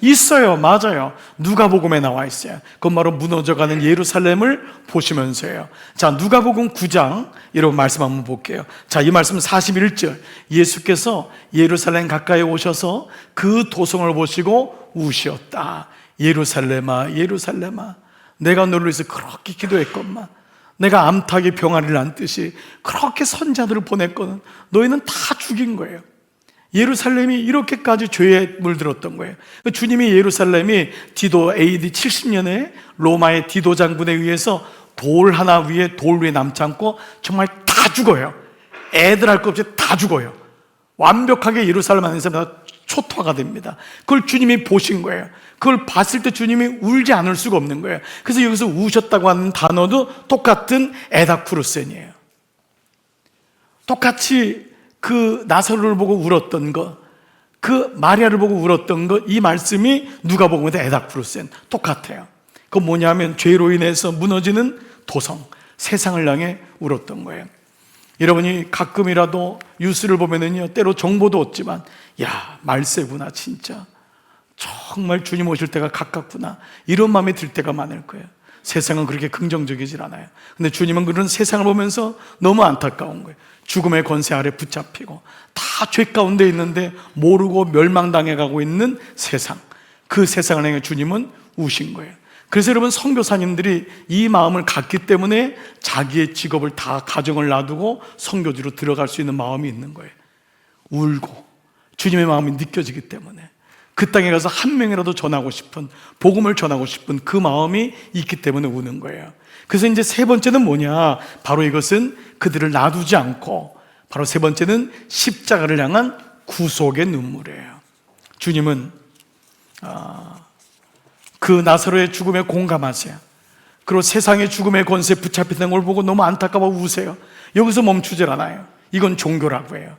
있어요. 맞아요. 누가복음에 나와 있어요. 그건 바로 무너져가는 예루살렘을 보시면서요. 자, 누가복음 9장 여러분 말씀 한번 볼게요. 자, 이 말씀 41절, 예수께서 예루살렘 가까이 오셔서 그 도성을 보시고 우시었다. 예루살렘아, 예루살렘아, 내가 너를 위해서 그렇게 기도했건만, 내가 암탉이 병아리를 안듯이 그렇게 선자들을 보냈거든 너희는 다 죽인 거예요. 예루살렘이 이렇게까지 죄에 물들었던 거예요. 주님이 예루살렘이 디도 AD 70년에 로마의 디도 장군에 의해서 돌 하나 위에 돌 위에 남지 않고 정말 다 죽어요. 애들 할 것 없이 다 죽어요. 완벽하게 예루살렘 안에서 다 초토화가 됩니다. 그걸 주님이 보신 거예요. 그걸 봤을 때 주님이 울지 않을 수가 없는 거예요. 그래서 여기서 우셨다고 하는 단어도 똑같은 에다쿠르센이에요. 똑같이 그 나사로를 보고 울었던 것, 그 마리아를 보고 울었던 것, 이 말씀이 누가복음의 에다쿠르센 똑같아요. 그건 뭐냐면 죄로 인해서 무너지는 도성, 세상을 향해 울었던 거예요. 여러분이 가끔이라도 뉴스를 보면은요, 때로 정보도 없지만, 야, 말세구나, 진짜. 정말 주님 오실 때가 가깝구나, 이런 마음이 들 때가 많을 거예요. 세상은 그렇게 긍정적이질 않아요. 근데 주님은 그런 세상을 보면서 너무 안타까운 거예요. 죽음의 권세 아래 붙잡히고 다 죄 가운데 있는데 모르고 멸망당해 가고 있는 세상, 그 세상을 향해 주님은 우신 거예요. 그래서 여러분 선교사님들이 이 마음을 갖기 때문에 자기의 직업을 다, 가정을 놔두고 선교지로 들어갈 수 있는 마음이 있는 거예요. 울고 주님의 마음이 느껴지기 때문에, 그 땅에 가서 한 명이라도 전하고 싶은, 복음을 전하고 싶은 그 마음이 있기 때문에 우는 거예요. 그래서 이제 세 번째는 뭐냐, 바로 이것은 그들을 놔두지 않고, 바로 세 번째는 십자가를 향한 구속의 눈물이에요. 주님은 그 나사로의 죽음에 공감하세요. 그리고 세상의 죽음의 권세에 붙잡히는 걸 보고 너무 안타까워 우세요. 여기서 멈추질 않아요. 이건 종교라고 해요.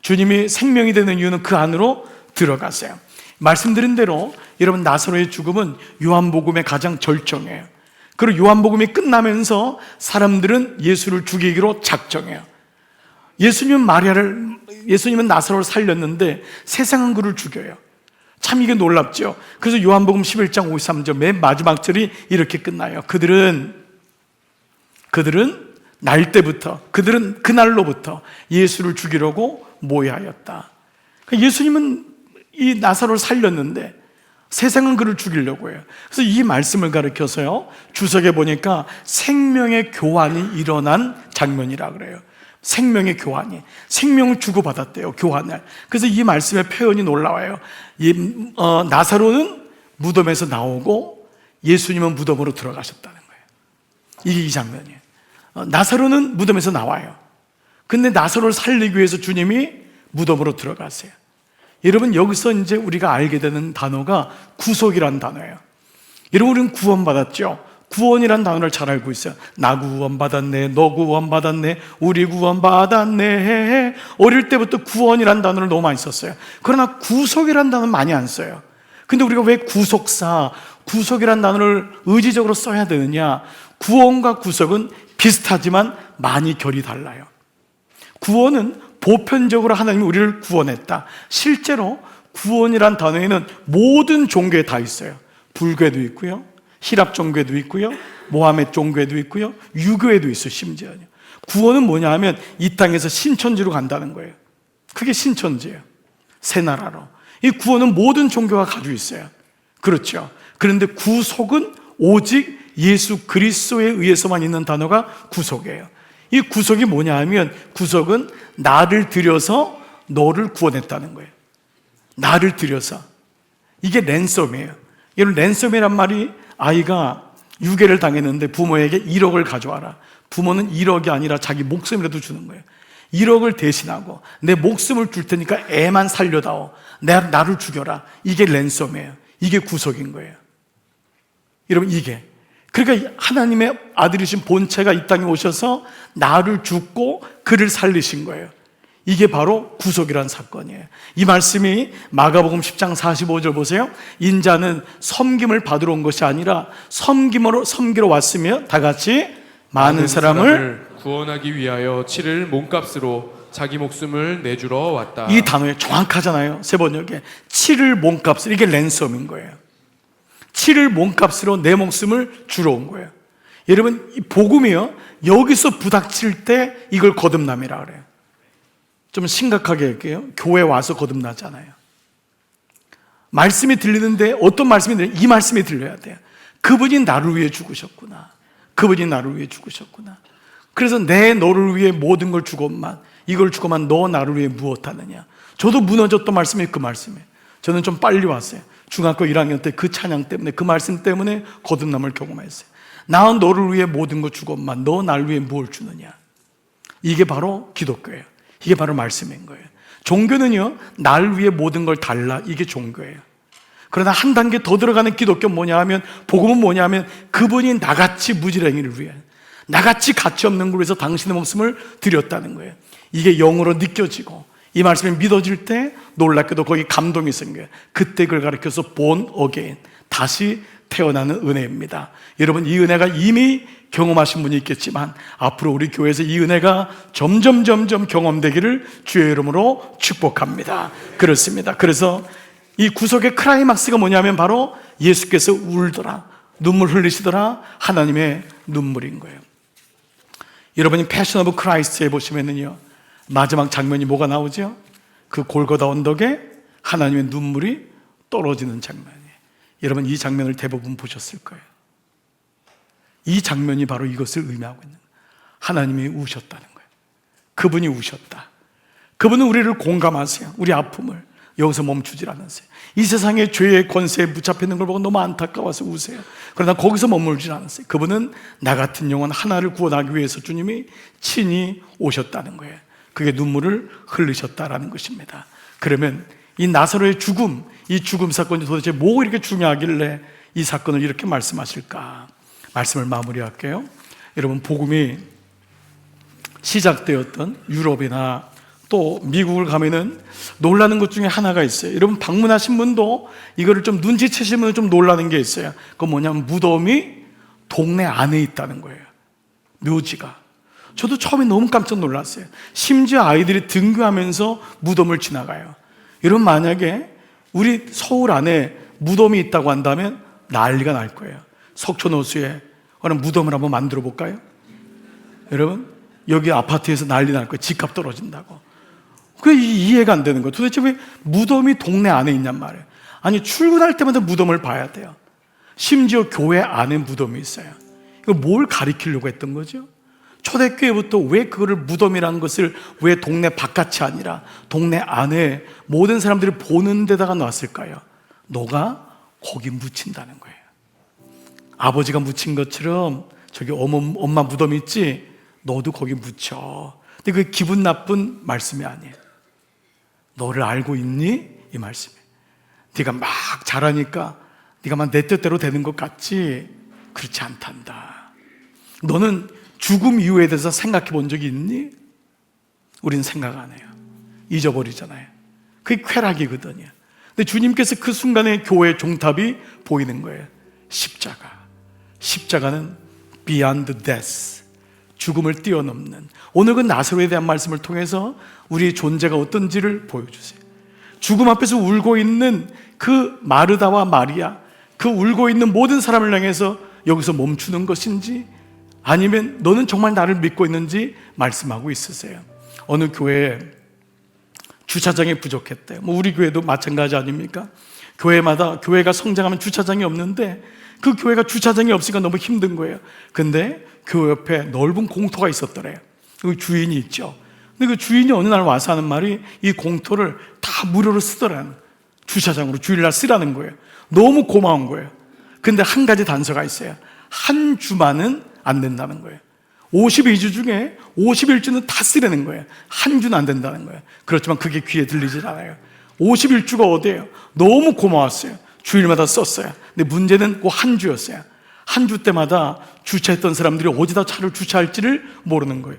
주님이 생명이 되는 이유는 그 안으로 들어가세요. 말씀드린 대로 여러분 나사로의 죽음은 요한복음의 가장 절정이에요. 그리고 요한복음이 끝나면서 사람들은 예수를 죽이기로 작정해요. 예수님은 마리아를 예수님은 나사로를 살렸는데 세상은 그를 죽여요. 참 이게 놀랍죠. 그래서 요한복음 11장 53절 맨 마지막 절이 이렇게 끝나요. 그들은 날 때부터, 그들은 그날로부터 예수를 죽이려고 모여하였다. 그러니까 예수님은 이 나사로를 살렸는데 세상은 그를 죽이려고 해요. 그래서 이 말씀을 가리켜서요, 주석에 보니까 생명의 교환이 일어난 장면이라 그래요. 생명의 교환이, 생명을 주고받았대요, 교환을. 그래서 이 말씀의 표현이 놀라워요. 나사로는 무덤에서 나오고 예수님은 무덤으로 들어가셨다는 거예요. 이게 이 장면이에요. 나사로는 무덤에서 나와요. 근데 나사로를 살리기 위해서 주님이 무덤으로 들어가세요. 여러분, 여기서 이제 우리가 알게 되는 단어가 구속이라는 단어예요. 여러분, 우리는 구원받았죠? 구원이라는 단어를 잘 알고 있어요. 나 구원받았네, 너 구원받았네, 우리 구원받았네. 어릴 때부터 구원이라는 단어를 너무 많이 썼어요. 그러나 구속이라는 단어는 많이 안 써요. 근데 우리가 왜 구속사, 구속이라는 단어를 의지적으로 써야 되느냐? 구원과 구속은 비슷하지만 많이 결이 달라요. 구원은 보편적으로 하나님이 우리를 구원했다. 실제로 구원이란 단어에는 모든 종교에 다 있어요. 불교에도 있고요, 히랍 종교에도 있고요, 모하메드 종교에도 있고요, 유교에도 있어요. 심지어요. 구원은 뭐냐 하면 이 땅에서 신천지로 간다는 거예요. 그게 신천지예요. 새 나라로. 이 구원은 모든 종교가 가지고 있어요. 그렇죠. 그런데 구속은 오직 예수 그리스도에 의해서만 있는 단어가 구속이에요. 이 구속이 뭐냐 하면, 구속은 나를 들여서 너를 구원했다는 거예요. 나를 들여서. 이게 랜섬이에요. 여러분, 랜섬이란 말이, 아이가 유괴를 당했는데 부모에게 1억을 가져와라. 부모는 1억이 아니라 자기 목숨이라도 주는 거예요. 1억을 대신하고 내 목숨을 줄 테니까 애만 살려다오. 나를 죽여라. 이게 랜섬이에요. 이게 구속인 거예요. 여러분, 이게. 그러니까 하나님의 아들이신 본체가 이 땅에 오셔서 나를 죽고 그를 살리신 거예요. 이게 바로 구속이라는 사건이에요. 이 말씀이 마가복음 10장 45절 보세요. 인자는 섬김을 받으러 온 것이 아니라 섬기러 왔으며 다 같이 많은 사람을 구원하기 위하여 치를 몸값으로 자기 목숨을 내주러 왔다. 이 단어에 정확하잖아요. 세 번역에 치를 몸값으로. 이게 랜섬인 거예요. 치를 몸값으로 내 목숨을 주러 온 거예요. 여러분, 이 복음이요, 여기서 부닥칠 때 이걸 거듭남이라 그래요. 좀 심각하게 할게요. 교회 와서 거듭나잖아요. 말씀이 들리는데 어떤 말씀이 들려요? 이 말씀이 들려야 돼요. 그분이 나를 위해 죽으셨구나. 그분이 나를 위해 죽으셨구나. 그래서 내 너를 위해 모든 걸 주고만, 이걸 주고만 너 나를 위해 무엇하느냐. 저도 무너졌던 말씀이 그 말씀이에요. 저는 좀 빨리 왔어요. 중학교 1학년 때 그 찬양 때문에, 그 말씀 때문에 거듭남을 경험했어요. 나 너를 위해 모든 것 주고만 너 나를 위해 무엇을 주느냐. 이게 바로 기독교예요. 이게 바로 말씀인 거예요. 종교는요, 나를 위해 모든 걸 달라. 이게 종교예요. 그러나 한 단계 더 들어가는 기독교 뭐냐 하면, 복음은 뭐냐 하면, 그분이 나같이 무지랭이를 위해, 나같이 가치 없는 걸 위해서 당신의 목숨을 드렸다는 거예요. 이게 영으로 느껴지고 이 말씀이 믿어질 때 놀랍게도 거기 감동이 생겨요. 그때 그걸 가리켜서 born again, 다시 태어나는 은혜입니다. 여러분, 이 은혜가 이미 경험하신 분이 있겠지만 앞으로 우리 교회에서 이 은혜가 점점 경험되기를 주의 이름으로 축복합니다. 그렇습니다. 그래서 이 구속의 클라이막스가 뭐냐면 바로 예수께서 울더라, 눈물 흘리시더라, 하나님의 눈물인 거예요. 여러분이 패션 오브 크라이스트에 보시면은요, 마지막 장면이 뭐가 나오죠? 그 골고다 언덕에 하나님의 눈물이 떨어지는 장면이에요. 여러분, 이 장면을 대부분 보셨을 거예요. 이 장면이 바로 이것을 의미하고 있는 거예요. 하나님이 우셨다는 거예요. 그분이 우셨다. 그분은 우리를 공감하세요. 우리 아픔을. 여기서 멈추질 않으세요. 이 세상의 죄의 권세에 붙잡혀 있는 걸 보고 너무 안타까워서 우세요. 그러나 거기서 머물질 않으세요. 그분은 나 같은 영혼 하나를 구원하기 위해서 주님이 친히 오셨다는 거예요. 그게 눈물을 흘리셨다라는 것입니다. 그러면 이 나사로의 죽음, 이 죽음 사건이 도대체 뭐가 이렇게 중요하길래 이 사건을 이렇게 말씀하실까? 말씀을 마무리할게요. 여러분, 복음이 시작되었던 유럽이나 또 미국을 가면은 놀라는 것 중에 하나가 있어요. 여러분, 방문하신 분도 이거를 좀 눈치채시면 좀 놀라는 게 있어요. 그건 뭐냐면 무덤이 동네 안에 있다는 거예요. 묘지가. 저도 처음에 너무 깜짝 놀랐어요. 심지어 아이들이 등교하면서 무덤을 지나가요. 여러분, 만약에 우리 서울 안에 무덤이 있다고 한다면 난리가 날 거예요. 석촌호수에 어느 무덤을 한번 만들어 볼까요? 여러분, 여기 아파트에서 난리 날 거예요. 집값 떨어진다고. 그게 이해가 안 되는 거예요. 도대체 왜 무덤이 동네 안에 있냔 말이에요. 아니, 출근할 때마다 무덤을 봐야 돼요. 심지어 교회 안에 무덤이 있어요. 이거 뭘 가리키려고 했던 거죠? 초대교회부터 왜 그거를 무덤이라는 것을 왜 동네 바깥이 아니라 동네 안에 모든 사람들이 보는 데다가 놨을까요? 너가 거기 묻힌다는 거예요. 아버지가 묻힌 것처럼 저기 엄마 무덤 있지? 너도 거기 묻혀. 근데 그 기분 나쁜 말씀이 아니에요. 너를 알고 있니? 이 말씀이에요. 네가 막 잘하니까 네가 막 내 뜻대로 되는 것 같지? 그렇지 않단다. 너는 죽음 이후에 대해서 생각해 본 적이 있니? 우린 생각 안 해요. 잊어버리잖아요. 그게 쾌락이거든요. 근데 주님께서 그 순간에 교회의 종탑이 보이는 거예요. 십자가. 십자가는 beyond death, 죽음을 뛰어넘는. 오늘 그 나사로에 대한 말씀을 통해서 우리의 존재가 어떤지를 보여주세요. 죽음 앞에서 울고 있는 그 마르다와 마리아, 그 울고 있는 모든 사람을 향해서 여기서 멈추는 것인지, 아니면 너는 정말 나를 믿고 있는지 말씀하고 있으세요. 어느 교회에 주차장이 부족했대요. 우리 교회도 마찬가지 아닙니까? 교회마다 교회가 성장하면 주차장이 없는데 그 교회가 주차장이 없으니까 너무 힘든 거예요. 근데 교회 옆에 넓은 공터가 있었더래요. 그 주인이 있죠. 근데 그 주인이 어느 날 와서 하는 말이 이 공터를 다 무료로 쓰더라는, 주차장으로 주일날 쓰라는 거예요. 너무 고마운 거예요. 근데 한 가지 단서가 있어요. 한 주만은 안 된다는 거예요. 52주 중에 51주는 다 쓰라는 거예요. 한 주는 안 된다는 거예요. 그렇지만 그게 귀에 들리질 않아요. 51주가 어디예요? 너무 고마웠어요. 주일마다 썼어요. 근데 문제는 그 한 주였어요. 한 주 때마다 주차했던 사람들이 어디다 차를 주차할지를 모르는 거예요.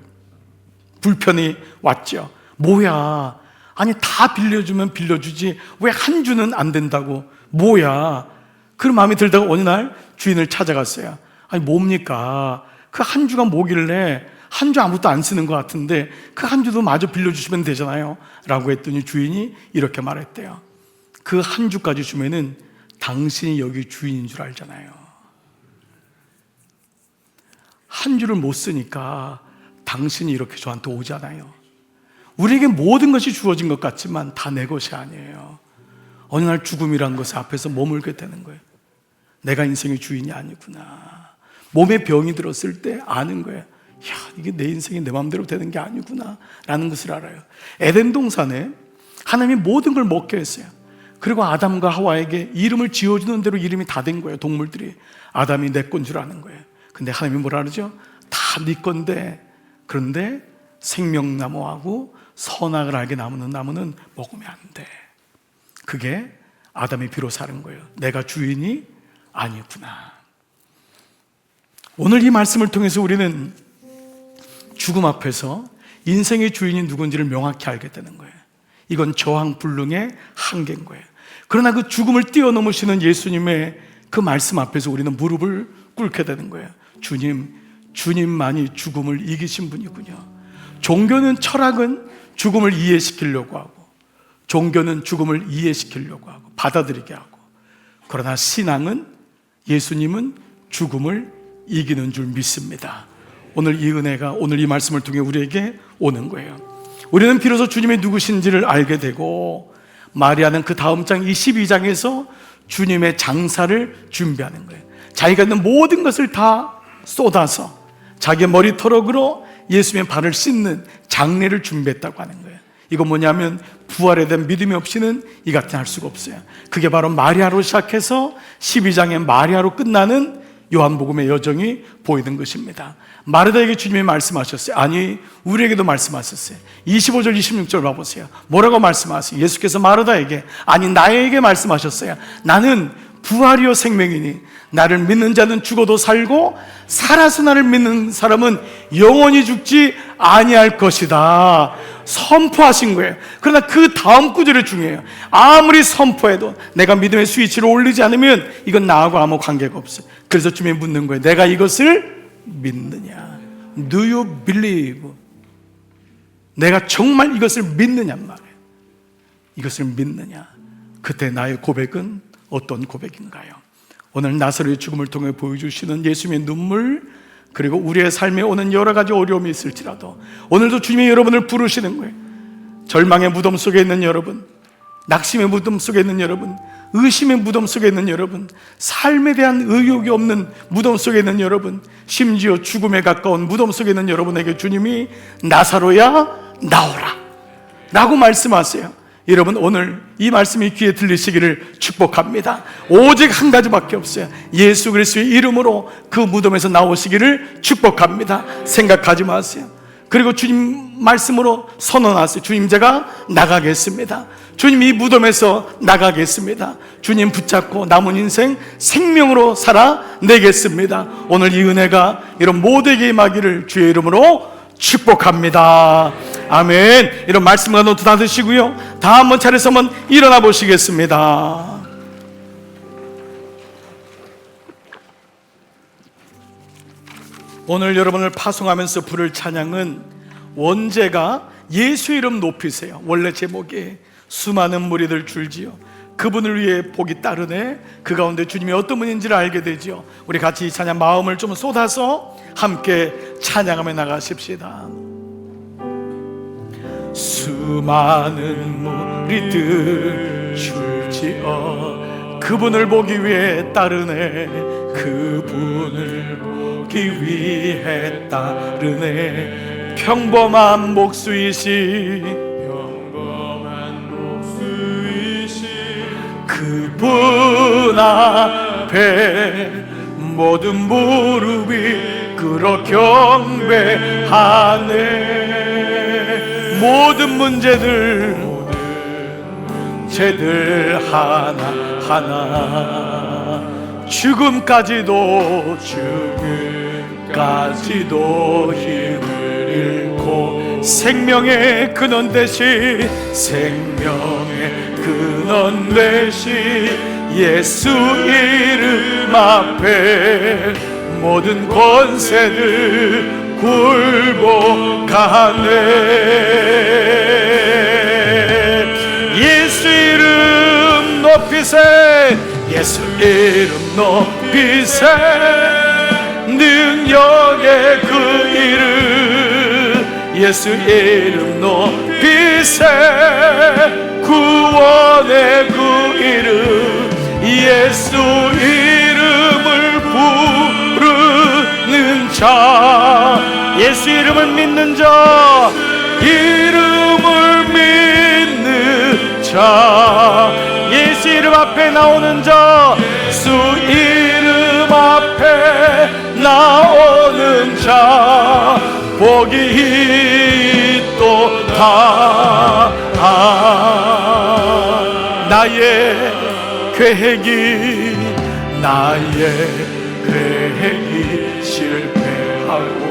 불편이 왔죠. 뭐야, 아니 다 빌려주면 빌려주지 왜 한 주는 안 된다고, 뭐야. 그런 마음이 들다가 어느 날 주인을 찾아갔어요. 아니 뭡니까, 그 한 주가 뭐길래 한 주 아무것도 안 쓰는 것 같은데 그 한 주도 마저 빌려주시면 되잖아요 라고 했더니 주인이 이렇게 말했대요. 그 한 주까지 주면은 당신이 여기 주인인 줄 알잖아요. 한 주를 못 쓰니까 당신이 이렇게 저한테 오잖아요. 우리에게 모든 것이 주어진 것 같지만 다 내 것이 아니에요. 어느 날 죽음이란 것에 앞에서 머물게 되는 거예요. 내가 인생의 주인이 아니구나. 몸에 병이 들었을 때 아는 거예요. 야, 이게 내 인생이 내 마음대로 되는 게 아니구나 라는 것을 알아요. 에덴 동산에 하나님이 모든 걸 먹게 했어요. 그리고 아담과 하와에게 이름을 지어주는 대로 이름이 다 된 거예요. 동물들이. 아담이 내 건 줄 아는 거예요. 근데 하나님이 뭐라 그러죠? 다 네 건데, 그런데 생명나무하고 선악을 알게 나무는 나무는 먹으면 안 돼. 그게 아담이 비로소 아는 거예요. 내가 주인이 아니구나. 오늘 이 말씀을 통해서 우리는 죽음 앞에서 인생의 주인이 누군지를 명확히 알게 되는 거예요. 이건 저항불능의 한계인 거예요. 그러나 그 죽음을 뛰어넘으시는 예수님의 그 말씀 앞에서 우리는 무릎을 꿇게 되는 거예요. 주님만이 죽음을 이기신 분이군요. 종교는, 철학은 죽음을 이해시키려고 하고, 종교는 죽음을 이해시키려고 하고 받아들이게 하고, 그러나 신앙은, 예수님은 죽음을 이기는 줄 믿습니다. 오늘 이 은혜가 오늘 이 말씀을 통해 우리에게 오는 거예요. 우리는 비로소 주님이 누구신지를 알게 되고, 마리아는 그 다음 장 22장에서 주님의 장사를 준비하는 거예요. 자기가 있는 모든 것을 다 쏟아서 자기의 머리털럭으로 예수님의 발을 씻는 장례를 준비했다고 하는 거예요. 이건 뭐냐면 부활에 대한 믿음이 없이는 이 같은 할 수가 없어요. 그게 바로 마리아로 시작해서 12장의 마리아로 끝나는 요한복음의 여정이 보이는 것입니다. 마르다에게 주님이 말씀하셨어요. 아니, 우리에게도 말씀하셨어요. 25절 26절 봐보세요. 뭐라고 말씀하세요? 예수께서 마르다에게, 아니 나에게 말씀하셨어요. 나는 부활이요 생명이니 나를 믿는 자는 죽어도 살고 살아서 나를 믿는 사람은 영원히 죽지 아니할 것이다 선포하신 거예요. 그러나 그 다음 구절이 중요해요. 아무리 선포해도 내가 믿음의 스위치를 올리지 않으면 이건 나하고 아무 관계가 없어요. 그래서 주님이 묻는 거예요. 내가 이것을 믿느냐? Do you believe? 내가 정말 이것을 믿느냐 말이에요. 이것을 믿느냐? 그때 나의 고백은 어떤 고백인가요? 오늘 나사로의 죽음을 통해 보여주시는 예수님의 눈물, 그리고 우리의 삶에 오는 여러 가지 어려움이 있을지라도 오늘도 주님이 여러분을 부르시는 거예요. 절망의 무덤 속에 있는 여러분, 낙심의 무덤 속에 있는 여러분, 의심의 무덤 속에 있는 여러분, 삶에 대한 의욕이 없는 무덤 속에 있는 여러분, 심지어 죽음에 가까운 무덤 속에 있는 여러분에게 주님이 나사로야 나오라 라고 말씀하세요. 여러분, 오늘 이 말씀이 귀에 들리시기를 축복합니다. 오직 한 가지밖에 없어요. 예수 그리스도의 이름으로 그 무덤에서 나오시기를 축복합니다. 생각하지 마세요. 그리고 주님 말씀으로 선언하세요. 주님, 제가 나가겠습니다. 주님, 이 무덤에서 나가겠습니다. 주님 붙잡고 남은 인생 생명으로 살아내겠습니다. 오늘 이 은혜가 이런 모두에게 임하기를 주의 이름으로 축복합니다. 아멘. 이런 말씀과 노트 다 드시고요, 다 한번 차례서 한번 일어나 보시겠습니다. 오늘 여러분을 파송하면서 부를 찬양은 원제가 예수 이름 높이세요. 원래 제목이 수많은 무리들 줄지어 그분을 위해 복이 따르네. 그 가운데 주님이 어떤 분인지를 알게 되죠. 우리 같이 이 찬양 마음을 좀 쏟아서 함께 찬양하며 나가십시다. 수많은 무리들 줄지어 그분을 보기 위해 따르네. 그분을 보기 위해 따르네. 평범한 목수이신 그분 앞에 모든 무릎이 꿇어 경배하네. 모든 문제들 하나하나 죽음까지도 힘을 잃고 생명의 근원 되신 예수 이름 앞에 모든 권세들 굴복하네. 예수 이름 높이세. 예수 이름 높이세. 능력의 그 이름 예수 이름 높이세. 구원의 그 이름 예수 이름을 부르는 자, 예수 이름을 믿는 자, 이름을 믿는 자, 예수 이름 앞에 나오는 자, 수 이름 앞에 나오는 자, 복이 있도다. 나의 계획이 실패하고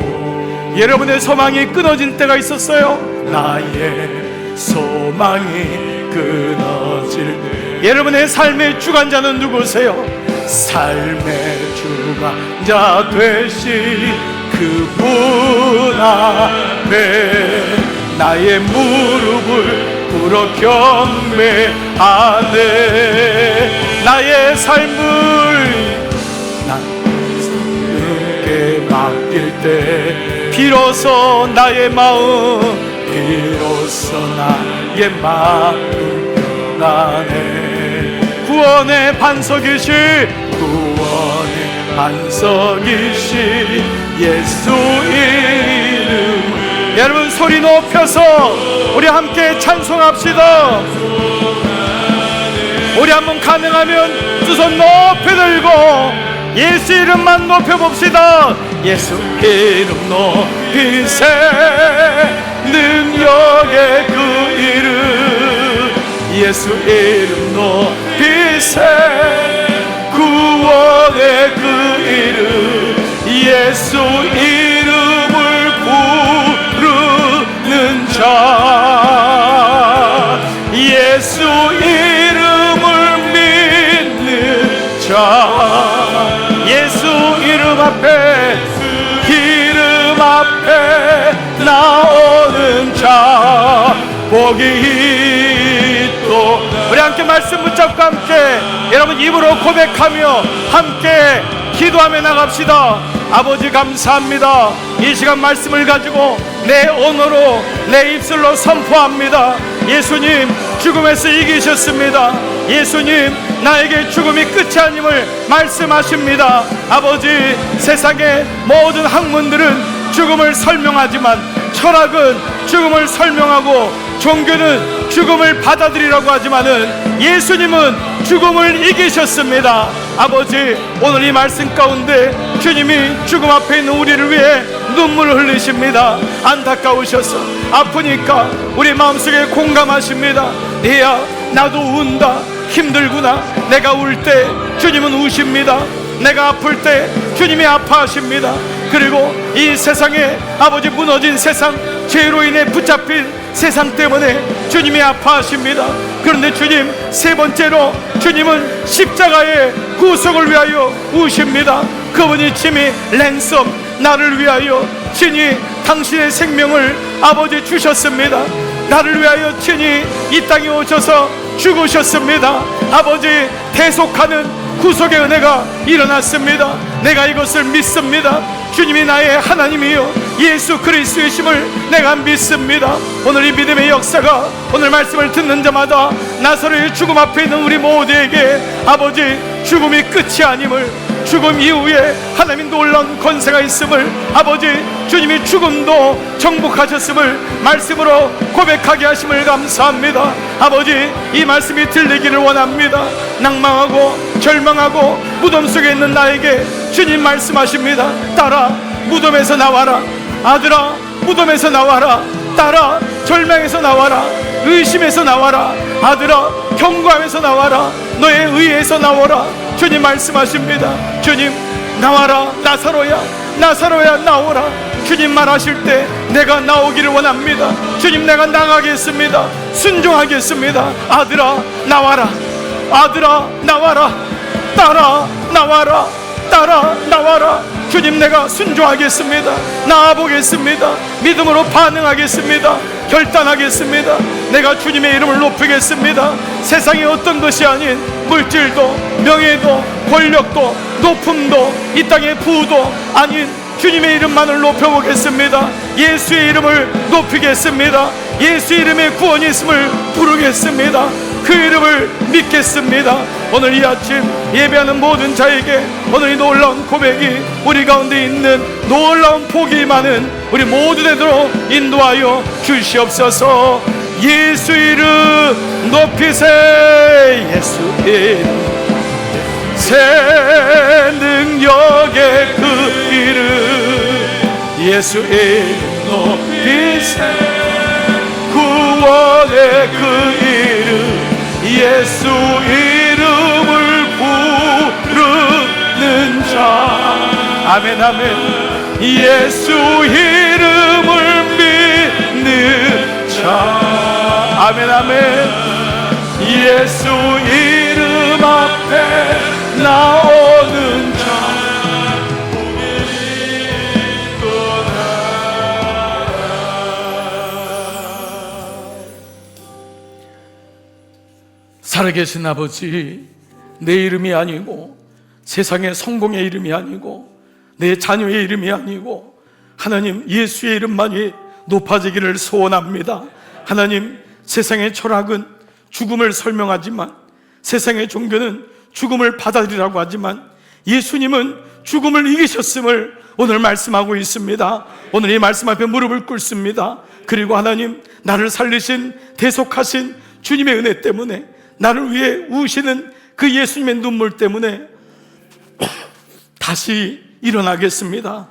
여러분의 소망이 끊어질 때가 있었어요. 나의 소망이 끊어질 때 여러분의 삶의 주관자는 누구세요? 삶의 주관자 되신 그분 앞에 나의 무릎을 꿇어 경배하네. 나의 삶을 주께 맡길 때 비로소 나의 마음 변하네. 구원의 반석이신 예수 이름 여러분 소리 높여서 우리 함께 찬송합시다. 우리 한번 가능하면 두 손 높이 들고 예수 이름만 높여봅시다. 예수 이름 높이세. 능력의 그 이름 예수 이름 높이세. 구원의 그 이름 예수 이름을 부르는 자, 예수 이름을 믿는 자, 예수 이름 앞에 앞에 나오는 자 복이 있도. 우리 함께 말씀 붙잡고 함께 여러분 입으로 고백하며 함께 기도하며 나갑시다. 아버지 감사합니다. 이 시간 말씀을 가지고 내 언어로 내 입술로 선포합니다. 예수님 죽음에서 이기셨습니다. 예수님 나에게 죽음이 끝이 아님을 말씀하십니다. 아버지 세상의 모든 학문들은 죽음을 설명하지만 철학은 죽음을 설명하고 종교는 죽음을 받아들이라고 하지만은 예수님은 죽음을 이기셨습니다. 아버지 오늘 이 말씀 가운데 주님이 죽음 앞에 있는 우리를 위해 눈물을 흘리십니다. 안타까우셔서 아프니까 우리 마음속에 공감하십니다. 얘야 나도 운다. 힘들구나. 내가 울 때 주님은 우십니다. 내가 아플 때 주님이 아파하십니다. 그리고 이 세상에 아버지 무너진 세상, 죄로 인해 붙잡힌 세상 때문에 주님이 아파하십니다. 그런데 주님 세 번째로 주님은 십자가의 구속을 위하여 우십니다. 그분이 친히 랜섬 나를 위하여 친히 당신의 생명을 아버지 주셨습니다. 나를 위하여 친히 이 땅에 오셔서 죽으셨습니다. 아버지 대속하는 구속의 은혜가 일어났습니다. 내가 이것을 믿습니다. 주님이 나의 하나님이요 예수 그리스도이심을 내가 믿습니다. 오늘 이 믿음의 역사가 오늘 말씀을 듣는 자마다 나사로의 죽음 앞에 있는 우리 모두에게 아버지 죽음이 끝이 아님을, 죽음 이후에 하나님 놀라운 권세가 있음을, 아버지 주님이 죽음도 정복하셨음을 말씀으로 고백하게 하심을 감사합니다. 아버지 이 말씀이 들리기를 원합니다. 낭망하고 절망하고 무덤 속에 있는 나에게 주님 말씀하십니다. 딸아 무덤에서 나와라. 아들아 무덤에서 나와라. 딸아 절망에서 나와라. 의심에서 나와라. 아들아 경고함에서 나와라. 너의 의에서 나와라. 주님 말씀하십니다. 주님 나와라. 나사로야 나사로야 나오라. 주님 말하실 때 내가 나오기를 원합니다. 주님 내가 나가겠습니다. 순종하겠습니다. 아들아 나와라. 아들아 나와라. 딸아 나와라. 딸아 나와라. 주님 내가 순종하겠습니다. 나아보겠습니다. 믿음으로 반응하겠습니다. 결단하겠습니다. 내가 주님의 이름을 높이겠습니다. 세상의 어떤 것이 아닌 물질도 명예도 권력도 높음도 이 땅의 부도 아닌 주님의 이름만을 높여보겠습니다. 예수의 이름을 높이겠습니다. 예수의 이름에 구원이 있음을 부르겠습니다. 그 이름을 믿겠습니다. 오늘 이 아침 예배하는 모든 자에게 오늘 이 놀라운 고백이 우리 가운데 있는 놀라운 복이 많은 우리 모두 되도록 인도하여 주시옵소서. 예수 이름 높이세. 예수 이름 새 능력의 그 이름 예수 이름 높이세. 구원의 그 이름 예수 이름을 부르는 자. 아멘 아멘. 예수 이름을 믿는 자. 아멘 아멘. 예수 이름 앞에 나오는 자. 살아계신 아버지, 내 이름이 아니고 세상의 성공의 이름이 아니고 내 자녀의 이름이 아니고 하나님 예수의 이름만이 높아지기를 소원합니다. 하나님 세상의 철학은 죽음을 설명하지만 세상의 종교는 죽음을 받아들이라고 하지만 예수님은 죽음을 이기셨음을 오늘 말씀하고 있습니다. 오늘 이 말씀 앞에 무릎을 꿇습니다. 그리고 하나님 나를 살리신 대속하신 주님의 은혜 때문에 나를 위해 우시는 그 예수님의 눈물 때문에 다시 일어나겠습니다.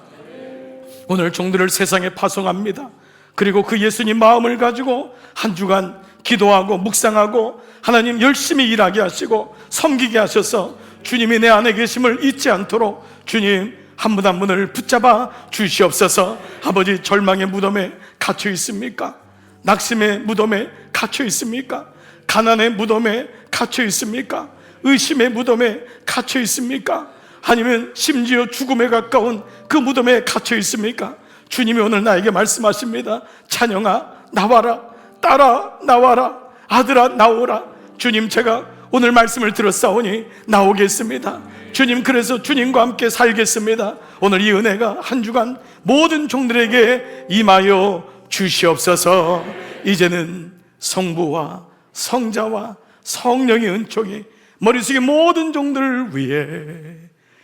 오늘 종들을 세상에 파송합니다. 그리고 그 예수님 마음을 가지고 한 주간 기도하고 묵상하고 하나님 열심히 일하게 하시고 섬기게 하셔서 주님이 내 안에 계심을 잊지 않도록 주님 한 분 한 분을 붙잡아 주시옵소서. 아버지 절망의 무덤에 갇혀 있습니까? 낙심의 무덤에 갇혀 있습니까? 가난의 무덤에 갇혀 있습니까? 의심의 무덤에 갇혀 있습니까? 아니면 심지어 죽음에 가까운 그 무덤에 갇혀 있습니까? 주님이 오늘 나에게 말씀하십니다. 찬영아, 나와라. 딸아, 나와라. 아들아, 나오라. 주님, 제가 오늘 말씀을 들었사오니 나오겠습니다. 주님, 그래서 주님과 함께 살겠습니다. 오늘 이 은혜가 한 주간 모든 종들에게 임하여 주시옵소서. 이제는 성부와 성자와 성령의 은총이 머릿속의 모든 종들을 위해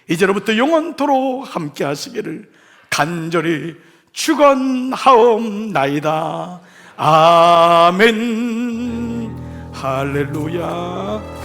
이제로부터 영원토록 함께 하시기를 간절히 축원하옵나이다. 아멘. 할렐루야.